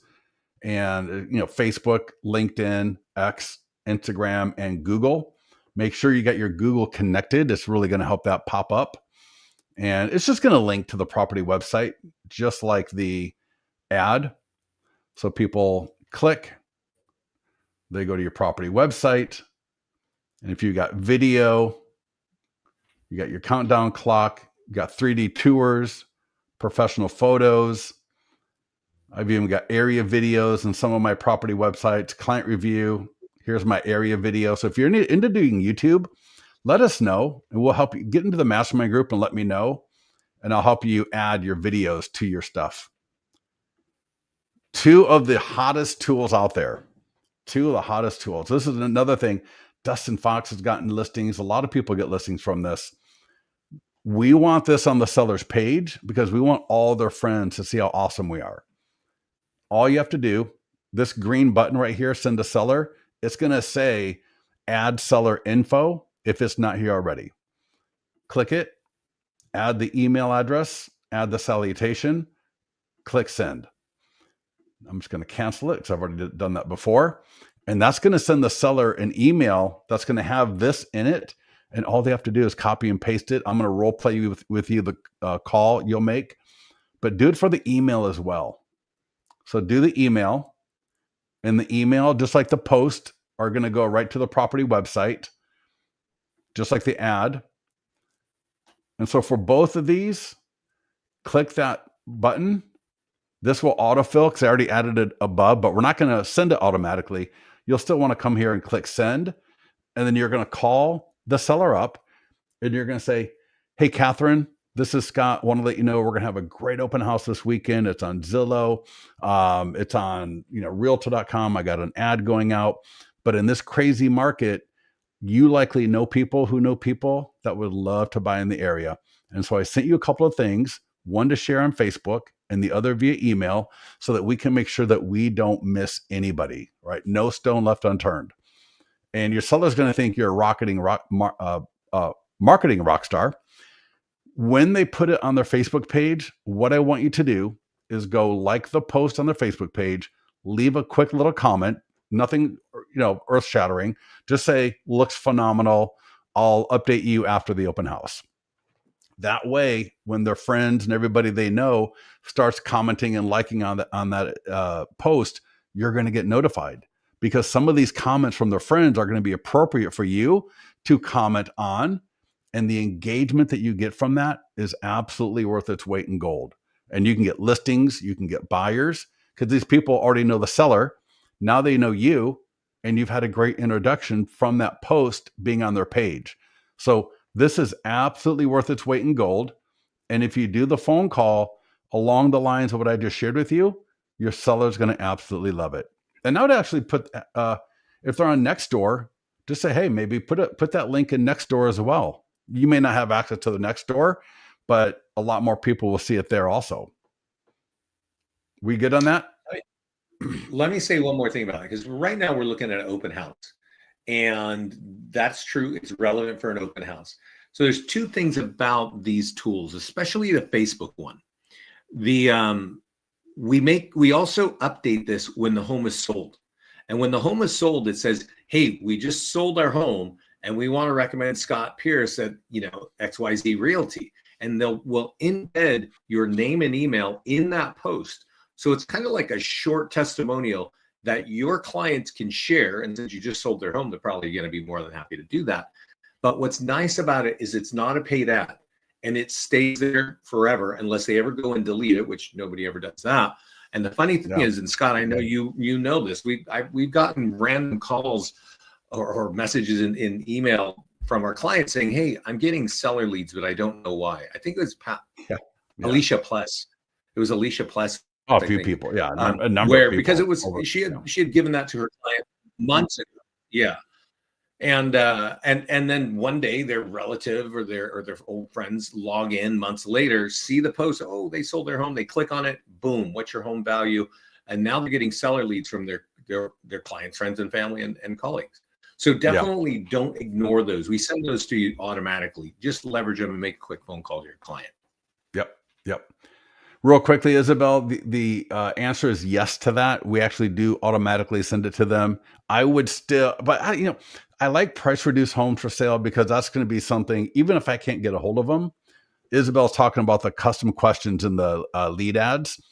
And, Facebook, LinkedIn, X, Instagram, and Google. Make sure you get your Google connected. It's really going to help that pop up. And it's just going to link to the property website, just like the ad. So people click, they go to your property website. And if you got video, you got your countdown clock, you got 3D tours, professional photos. I've even got area videos in some of my property websites, client review. Here's my area video. So if you're into doing YouTube, let us know, and we'll help you get into the mastermind group and let me know, and I'll help you add your videos to your stuff. 2 of the hottest tools out there. 2 of the hottest tools. This is another thing. Dustin Fox has gotten listings. A lot of people get listings from this. We want this on the seller's page because we want all their friends to see how awesome we are. All you have to do, this green button right here, send to seller, it's going to say add seller info if it's not here already. Click it, add the email address, add the salutation, click send. I'm just going to cancel it because I've already done that before. And that's going to send the seller an email that's going to have this in it. And all they have to do is copy and paste it. I'm going to role play with you the call you'll make, but do it for the email as well. So do the email, and the email, just like the post, are going to go right to the property website, just like the ad. And so for both of these, click that button. This will autofill because I already added it above, but we're not going to send it automatically. You'll still want to come here and click send. And then you're going to call the seller up, and you're going to say, hey, Catherine, this is Scott. Want to let you know we're going to have a great open house this weekend. It's on Zillow. It's on Realtor.com. I got an ad going out. But in this crazy market, you likely know people who know people that would love to buy in the area. And so I sent you a couple of things, one to share on Facebook and the other via email, so that we can make sure that we don't miss anybody, right? No stone left unturned. And your seller's going to think you're a marketing rock star. When they put it on their Facebook page, what I want you to do is go like the post on their Facebook page, leave a quick little comment, nothing, earth shattering. Just say, looks phenomenal. I'll update you after the open house. That way, when their friends and everybody they know starts commenting and liking on that post, you're going to get notified, because some of these comments from their friends are going to be appropriate for you to comment on. And the engagement that you get from that is absolutely worth its weight in gold. And you can get listings, you can get buyers, because these people already know the seller. Now they know you, and you've had a great introduction from that post being on their page. So This is absolutely worth its weight in gold. And if you do the phone call along the lines of what I just shared with you, your seller's going to absolutely love it. And I would actually put, if they're on Nextdoor, just say, hey, maybe put that link in Nextdoor as well. You may not have access to the Nextdoor, but a lot more people will see it there also. We good on that? Let me say one more thing about it, because right now we're looking at an open house, and that's true. It's relevant for an open house. So there's two things about these tools, especially the Facebook one. The we also update this when the home is sold. And when the home is sold, it says, hey, we just sold our home and we want to recommend Scott Pierce at, XYZ Realty. And we'll embed your name and email in that post. So it's kind of like a short testimonial that your clients can share. And since you just sold their home, they're probably going to be more than happy to do that. But what's nice about it is it's not a paid ad, and it stays there forever unless they ever go and delete it, which nobody ever does that. And the funny thing is, and Scott, I know you know this, we've gotten random calls or messages in email from our clients saying, hey, I'm getting seller leads, but I don't know why. I think it was Alicia Pless. It was Alicia Pless. Oh, a few people. Yeah. A number of people. Because it was, she had given that to her client months ago. Yeah. And then one day their relative or their old friends log in months later, see the post. Oh, they sold their home. They click on it. Boom. What's your home value? And now they're getting seller leads from their clients, friends, and family and colleagues. So definitely don't ignore those. We send those to you automatically. Just leverage them and make a quick phone call to your client. Yep. Real quickly, Isabel, the answer is yes to that. We actually do automatically send it to them. I would still, but I like price reduced homes for sale because that's going to be something, even if I can't get a hold of them. Isabel's talking about the custom questions in the lead ads.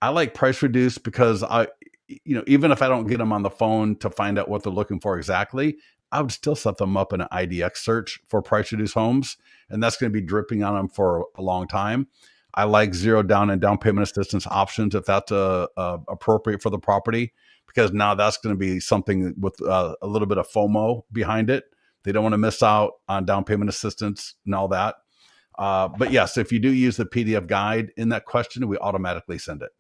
I like price reduced because even if I don't get them on the phone to find out what they're looking for exactly, I would still set them up in an IDX search for price reduced homes. And that's going to be dripping on them for a long time. I like zero down and down payment assistance options if that's appropriate for the property, because now that's going to be something with a little bit of FOMO behind it. They don't want to miss out on down payment assistance and all that. But yes, if you do use the PDF guide in that question, we automatically send it.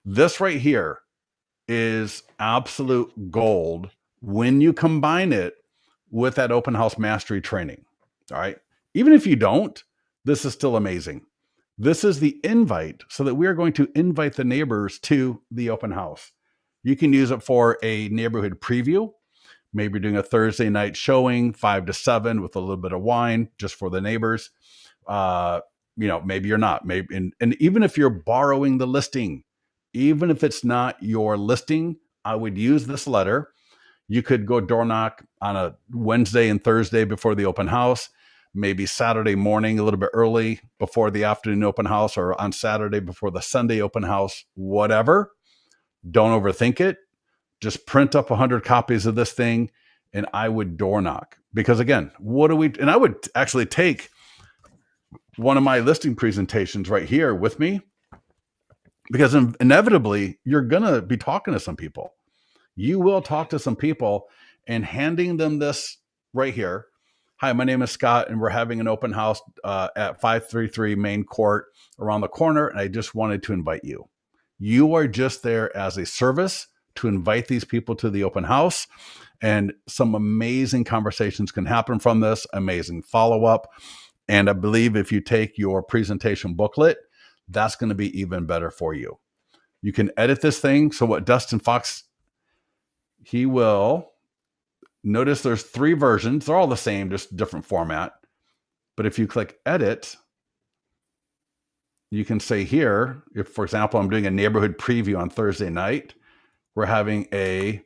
This right here is absolute gold when you combine it with that open house mastery training. All right. Even if you don't, this is still amazing. This is the invite so that we are going to invite the neighbors to the open house. You can use it for a neighborhood preview. Maybe doing a Thursday night showing 5 to 7 with a little bit of wine just for the neighbors. Maybe you're not. Maybe, and even if you're borrowing the listing, even if it's not your listing, I would use this letter. You could go door knock on a Wednesday and Thursday before the open house. Maybe Saturday morning, a little bit early before the afternoon open house, or on Saturday before the Sunday open house, whatever. Don't overthink it. Just print up 100 copies of this thing, and I would door knock. Because again, and I would actually take one of my listing presentations right here with me, because inevitably you're going to be talking to some people. You will talk to some people, and handing them this right here. Hi, my name is Scott, and we're having an open house at 533 Main Court around the corner, and I just wanted to invite you. You are just there as a service to invite these people to the open house, and some amazing conversations can happen from this, amazing follow-up. And I believe if you take your presentation booklet, that's going to be even better for you. You can edit this thing. So what Dustin Fox, he will... Notice there's 3 versions. They're all the same, just different format. But if you click edit, you can say here, if, for example, I'm doing a neighborhood preview on Thursday night, we're having a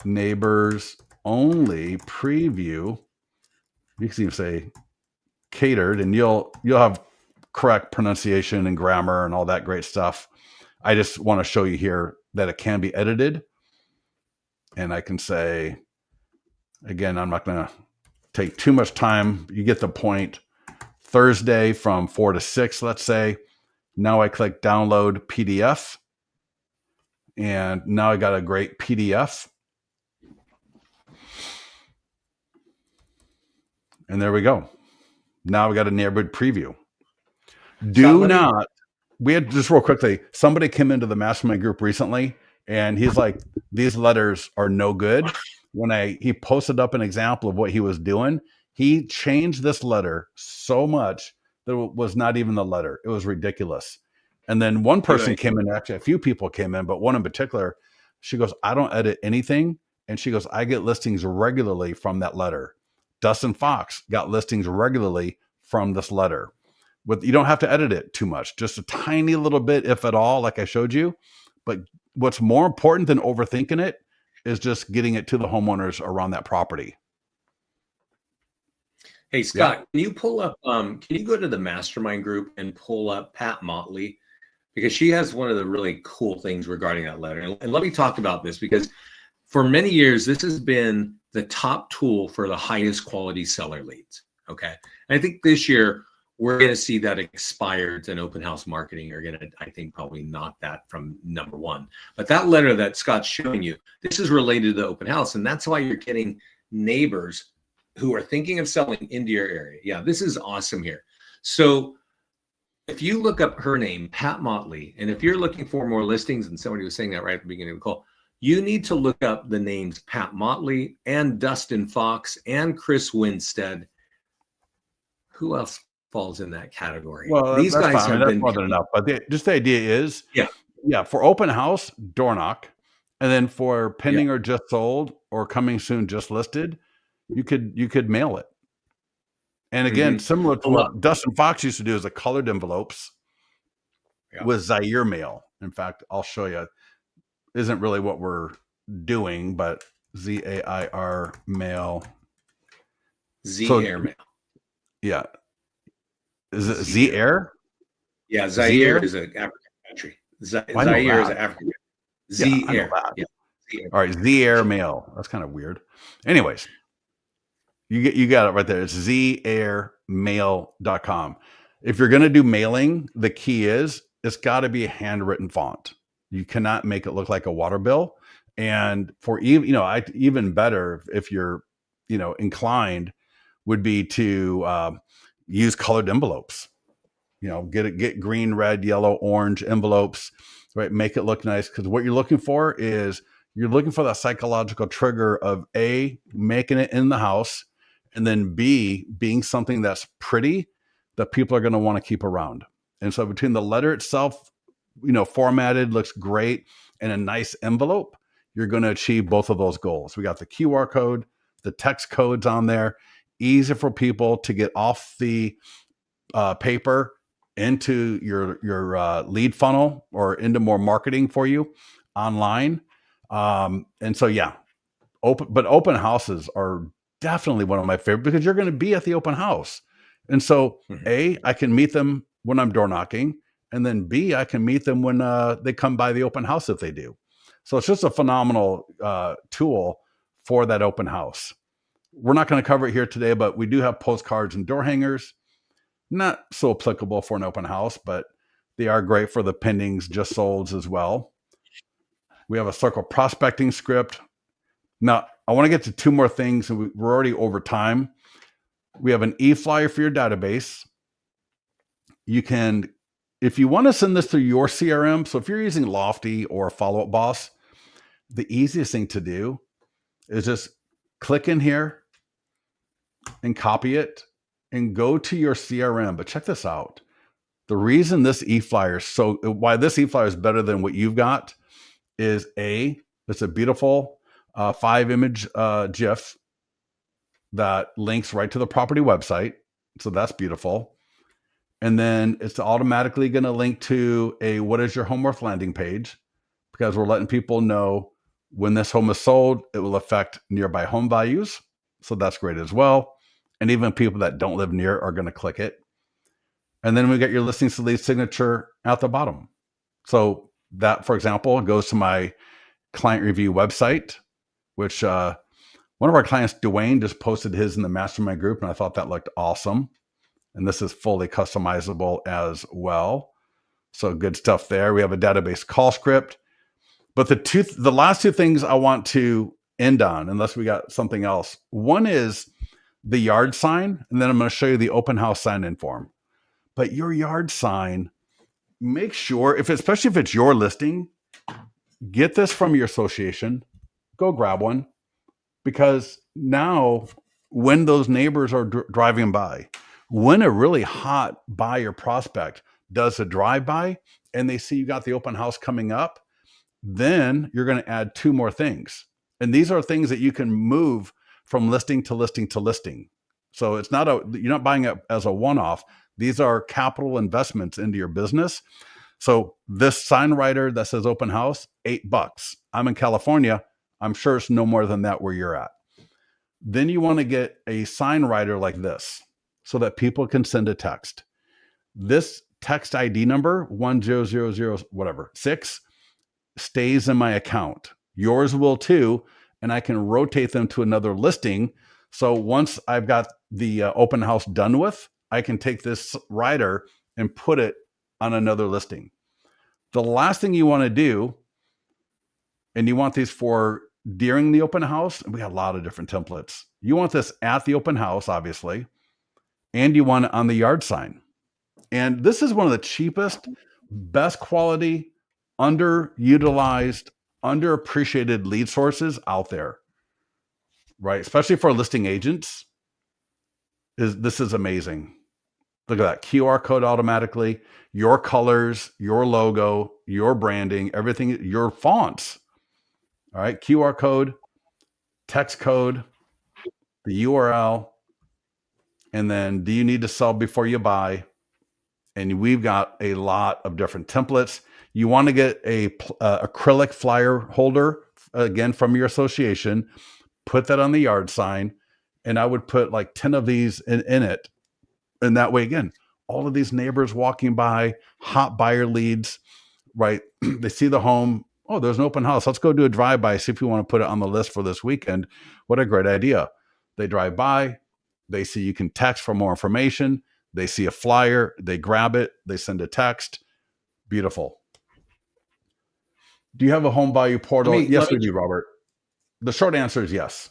neighbors only preview. You can even say catered, and you'll have correct pronunciation and grammar and all that great stuff. I just want to show you here that it can be edited. And I can say, again, I'm not going to take too much time. You get the point. Thursday from 4 to 6, let's say. Now I click download PDF. And now I got a great PDF. And there we go. Now we got a neighborhood preview. We had just real quickly, somebody came into the mastermind group recently and he's like, these letters are no good. When he posted up an example of what he was doing, he changed this letter so much that it was not even the letter. It was ridiculous. And then one person came in, actually a few people came in, but one in particular, she goes, I don't edit anything. And she goes, I get listings regularly from that letter. Dustin Fox got listings regularly from this letter. You don't have to edit it too much, just a tiny little bit, if at all, like I showed you. But what's more important than overthinking it is just getting it to the homeowners around that property. Hey, Scott, Can you pull up, can you go to the mastermind group and pull up Pat Motley? Because she has one of the really cool things regarding that letter. And let me talk about this, because for many years, this has been the top tool for the highest quality seller leads. Okay. And I think this year, we're going to see that expireds and open house marketing are going to, I think, probably knock that from number one. But that letter that Scott's showing you, this is related to the open house. And that's why you're getting neighbors who are thinking of selling into your area. Yeah, this is awesome here. So if you look up her name, Pat Motley, and if you're looking for more listings, and somebody was saying that right at the beginning of the call, you need to look up the names Pat Motley and Dustin Fox and Chris Winstead. Who else falls in that category? Well, these guys have been more than enough. But the idea is, for open house, door knock, and then for pending or just sold or coming soon, just listed, you could mail it. And again, similar to what Dustin Fox used to do, is the colored envelopes with Zaire mail. In fact, I'll show you. Isn't really what we're doing, but ZAIR mail. ZAIR mail. Yeah. Is it Zaire? Yeah, Zaire is an African country. Zaire is an African country. Zaire. All right, Zaire mail. That's kind of weird. Anyways, you got it right there. It's zairmail.com. If you're going to do mailing, the key is it's got to be a handwritten font. You cannot make it look like a water bill. And for even better, if you're inclined, would be to use colored envelopes. Get green, red, yellow, orange envelopes, right? Make it look nice, because what you're looking for is that psychological trigger of A, making it in the house, and then B, being something that's pretty that people are going to want to keep around. And so between the letter itself, formatted, looks great, and a nice envelope, you're going to achieve both of those goals. We got the QR code, the text codes on there, easy for people to get off the paper into your lead funnel or into more marketing for you online. And so, open houses are definitely one of my favorite, because you're going to be at the open house. And so A, I can meet them when I'm door knocking, and then B, I can meet them when they come by the open house if they do. So it's just a phenomenal tool for that open house. We're not going to cover it here today, but we do have postcards and door hangers. Not so applicable for an open house, but they are great for the pendings, just solds as well. We have a circle prospecting script. Now, I want to get to two more things, and we're already over time. We have an e-flyer for your database. You can, if you want to send this through your CRM, so if you're using Lofty or Follow Up Boss, the easiest thing to do is just click in here and copy it and go to your CRM. But check this out. The reason this e-flyer why this e-flyer is better than what you've got is it's a beautiful 5-image GIF that links right to the property website. So that's beautiful. And then it's automatically going to link to a what is your home worth landing page, because we're letting people know when this home is sold, it will affect nearby home values. So that's great as well. And even people that don't live near are going to click it. And then we get your listings to lead signature at the bottom. So that, for example, goes to my client review website, which one of our clients, Dwayne, just posted his in the mastermind group, and I thought that looked awesome. And this is fully customizable as well. So good stuff there. We have a database call script. But the last two things I want to end on, unless we got something else. One is the yard sign, and then I'm going to show you the open house sign-in form. But your yard sign, make sure, especially if it's your listing, get this from your association. Go grab one, because now when those neighbors are driving by, when a really hot buyer prospect does a drive-by and they see you got the open house coming up, then you're going to add two more things. And these are things that you can move from listing to listing to listing. So it's not you're not buying it as a one-off. These are capital investments into your business. So this sign writer that says open house, $8. I'm in California. I'm sure it's no more than that where you're at. Then you want to get a sign writer like this so that people can send a text. This text ID number, 1000 whatever, 6, stays in my account. Yours will too, and I can rotate them to another listing. So once I've got the open house done with, I can take this writer and put it on another listing. The last thing you want to do, and you want these for during the open house, and we got a lot of different templates. You want this at the open house, obviously, and you want it on the yard sign. And this is one of the cheapest, best quality, underutilized, underappreciated lead sources out there, right? Especially for listing agents. This is amazing. Look at that QR code automatically, your colors, your logo, your branding, everything, your fonts. All right, QR code, text code, the URL, and then do you need to sell before you buy? And we've got a lot of different templates. You want to get a acrylic flyer holder, again, from your association, put that on the yard sign, and I would put like 10 of these in it. And that way, again, all of these neighbors walking by, hot buyer leads, right? They see the home. Oh, there's an open house. Let's go do a drive-by, see if we want to put it on the list for this weekend. What a great idea. They drive by. They see you can text for more information. They see a flyer. They grab it. They send a text. Beautiful. Do you have a home value portal? Yes, we do, Robert. The short answer is yes.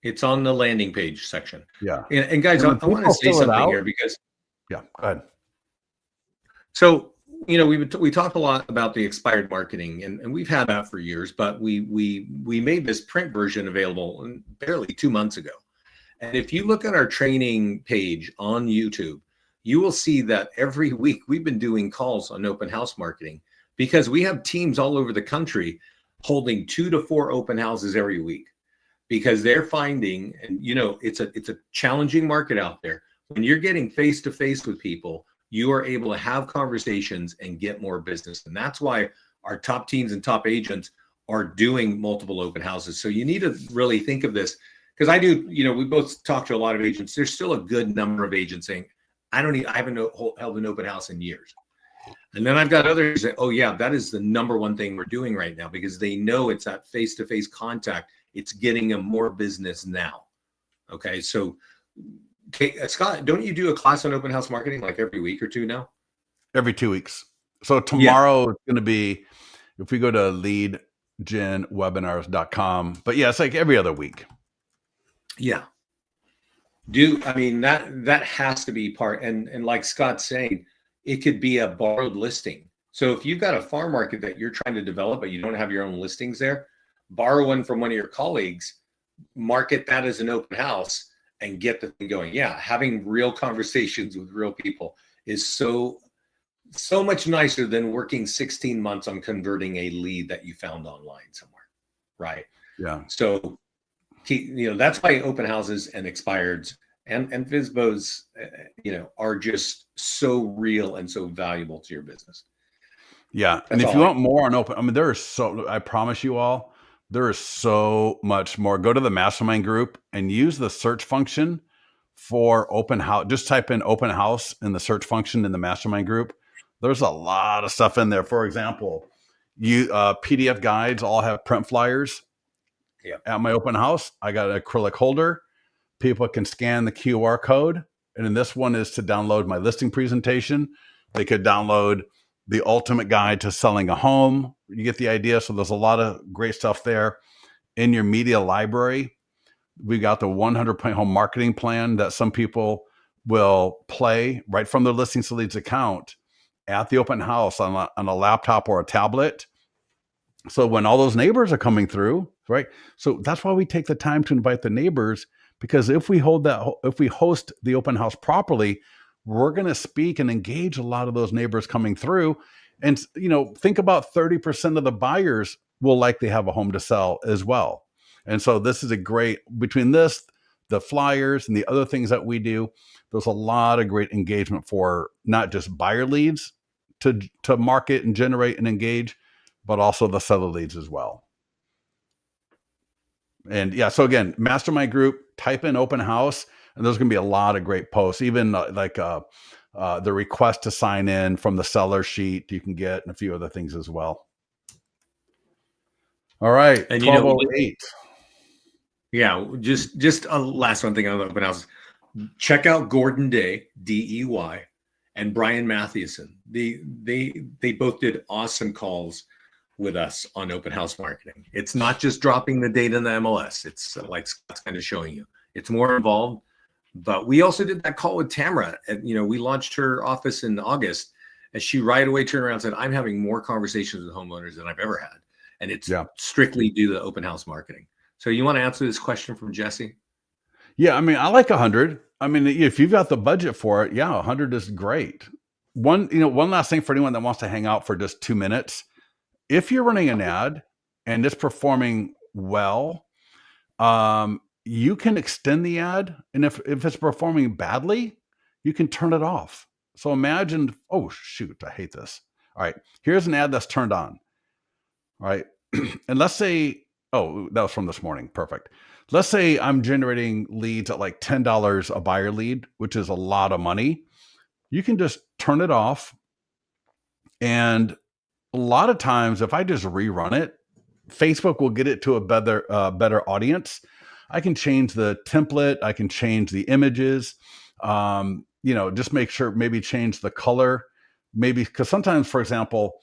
It's on the landing page section. Yeah. And guys, I want to say something here because. Yeah, go ahead. So, we talk a lot about the expired marketing, and we've had that for years, but we made this print version available barely 2 months ago. And if you look at our training page on YouTube, you will see that every week we've been doing calls on open house marketing because we have teams all over the country holding 2 to 4 open houses every week because they're finding, and it's a challenging market out there. When you're getting face to face with people, you are able to have conversations and get more business. And that's why our top teams and top agents are doing multiple open houses. So you need to really think of this. Because I do, we both talk to a lot of agents. There's still a good number of agents saying, I haven't held an open house in years. And then I've got others that, oh yeah, that is the number one thing we're doing right now because they know it's that face-to-face contact. It's getting them more business now. Okay, so Scott, don't you do a class on open house marketing like every week or two now? Every 2 weeks. So tomorrow is going to be, if we go to leadgenwebinars.com, but yeah, it's like every other week. Yeah. That has to be part, and like Scott's saying, it could be a borrowed listing. So if you've got a farm market that you're trying to develop, but you don't have your own listings there, borrow one from one of your colleagues, market that as an open house and get the thing going. Yeah. Having real conversations with real people is so much nicer than working 16 months on converting a lead that you found online somewhere. Right. Yeah. So that's why open houses and expireds and FSBOs, are just so real and so valuable to your business. Yeah. And if you want more on open, I promise you all, there is so much more. Go to the mastermind group and use the search function for open house. Just type in open house in the search function in the mastermind group. There's a lot of stuff in there. For example, PDF guides all have print flyers. Yeah. At my open house, I got an acrylic holder. People can scan the QR code. And then this one is to download my listing presentation. They could download the ultimate guide to selling a home. You get the idea. So there's a lot of great stuff there in your media library. We got the 100-point home marketing plan that some people will play right from their Listings to Leads account at the open house on a laptop or a tablet. So when all those neighbors are coming through, right? So that's why we take the time to invite the neighbors, because if we host the open house properly, we're going to speak and engage a lot of those neighbors coming through. And, think about 30% of the buyers will likely have a home to sell as well. And so this is between this, the flyers, and the other things that we do, there's a lot of great engagement for not just buyer leads to market and generate and engage, but also the seller leads as well. And yeah, so again, mastermind group, type in open house, and there's going to be a lot of great posts, even the request to sign in from the seller sheet you can get, and a few other things as well. All right. And 1208. Yeah, just a last one thing on the open house. Check out Gordon Day, DEY, and Brian Mathewson. They both did awesome calls with us on open house marketing. It's not just dropping the data in the MLS. It's like Scott's kind of showing you. It's more involved. But we also did that call with Tamara. And, we launched her office in August, and she right away turned around and said, I'm having more conversations with homeowners than I've ever had. And it's strictly due to open house marketing. So you want to answer this question from Jesse? Yeah, I like 100. If you've got the budget for it, 100 is great. One last thing for anyone that wants to hang out for just 2 minutes. If you're running an ad and it's performing well, you can extend the ad. And if it's performing badly, you can turn it off. So imagine, oh, shoot, I hate this. All right, here's an ad that's turned on. All right. And let's say, oh, that was from this morning. Perfect. Let's say I'm generating leads at like $10 a buyer lead, which is a lot of money. You can just turn it off. And a lot of times, if I just rerun it, Facebook will get it to a better audience. I can change the template. I can change the images. Just make sure, maybe change the color. Maybe, because sometimes, for example,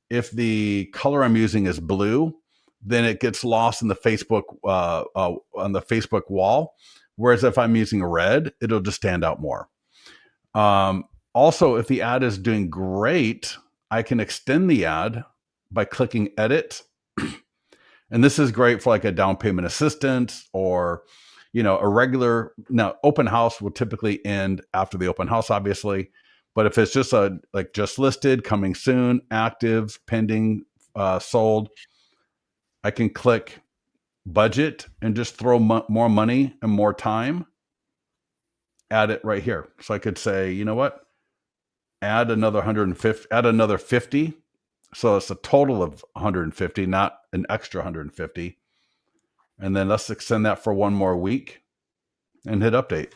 if the color I'm using is blue, then it gets lost in the Facebook on the Facebook wall. Whereas if I'm using red, it'll just stand out more. Also, if the ad is doing great, I can extend the ad by clicking edit. And this is great for like a down payment assistance or, a regular. Now, open house will typically end after the open house, obviously. But if it's just just listed, coming soon, active, pending, sold, I can click budget and just throw more money and more time at it right here. So I could say, you know what? Add another 150, add another 50. So it's a total of 150, not an extra 150. And then let's extend that for one more week and hit update.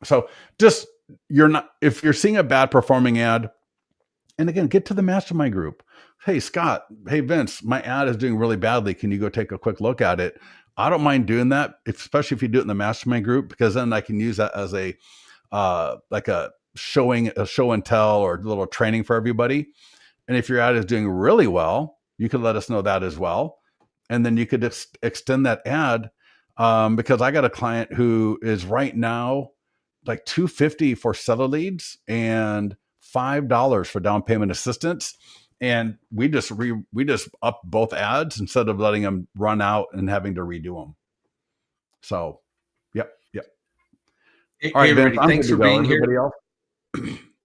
So just, if you're seeing a bad performing ad, and again, get to the mastermind group. Hey, Scott, hey, Vince, my ad is doing really badly. Can you go take a quick look at it? I don't mind doing that, especially if you do it in the mastermind group, because then I can use that as a show and tell or a little training for everybody. And if your ad is doing really well, you can let us know that as well. And then you could extend that ad, because I got a client who is right now like $250 for seller leads and $5 for down payment assistance. And we just up both ads instead of letting them run out and having to redo them. So, yep. Hey, all right, everybody, Vince, thanks for being here. Else?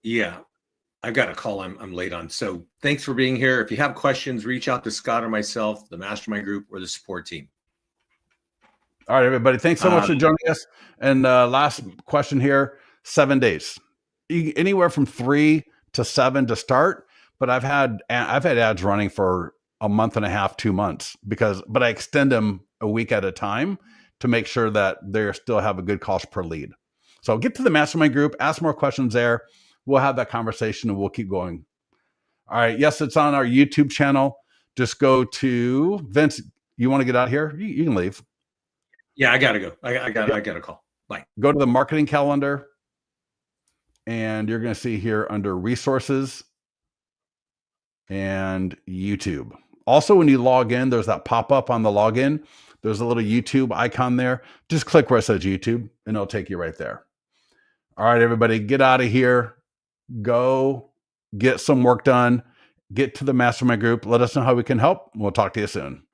Yeah, I've got a call I'm late on. So thanks for being here. If you have questions, reach out to Scott or myself, the mastermind group, or the support team. All right, everybody. Thanks so much for joining us. And last question here, 7 days. Anywhere from 3 to 7 to start. But I've had ads running for a month and a half, 2 months, but I extend them a week at a time to make sure that they still have a good cost per lead. So get to the mastermind group, ask more questions there. We'll have that conversation and we'll keep going. All right. Yes, it's on our YouTube channel. Just go to Vince. You want to get out here? You can leave. Yeah, I gotta go. I got a call. Bye. Go to the marketing calendar, and you're going to see here under resources and YouTube. Also, when you log in, there's that pop-up on the login. there's a little YouTube icon there. Just click where it says YouTube and it'll take you right there. All right, everybody, get out of here. Go get some work done. Get to the mastermind group. Let us know how we can help. We'll talk to you soon.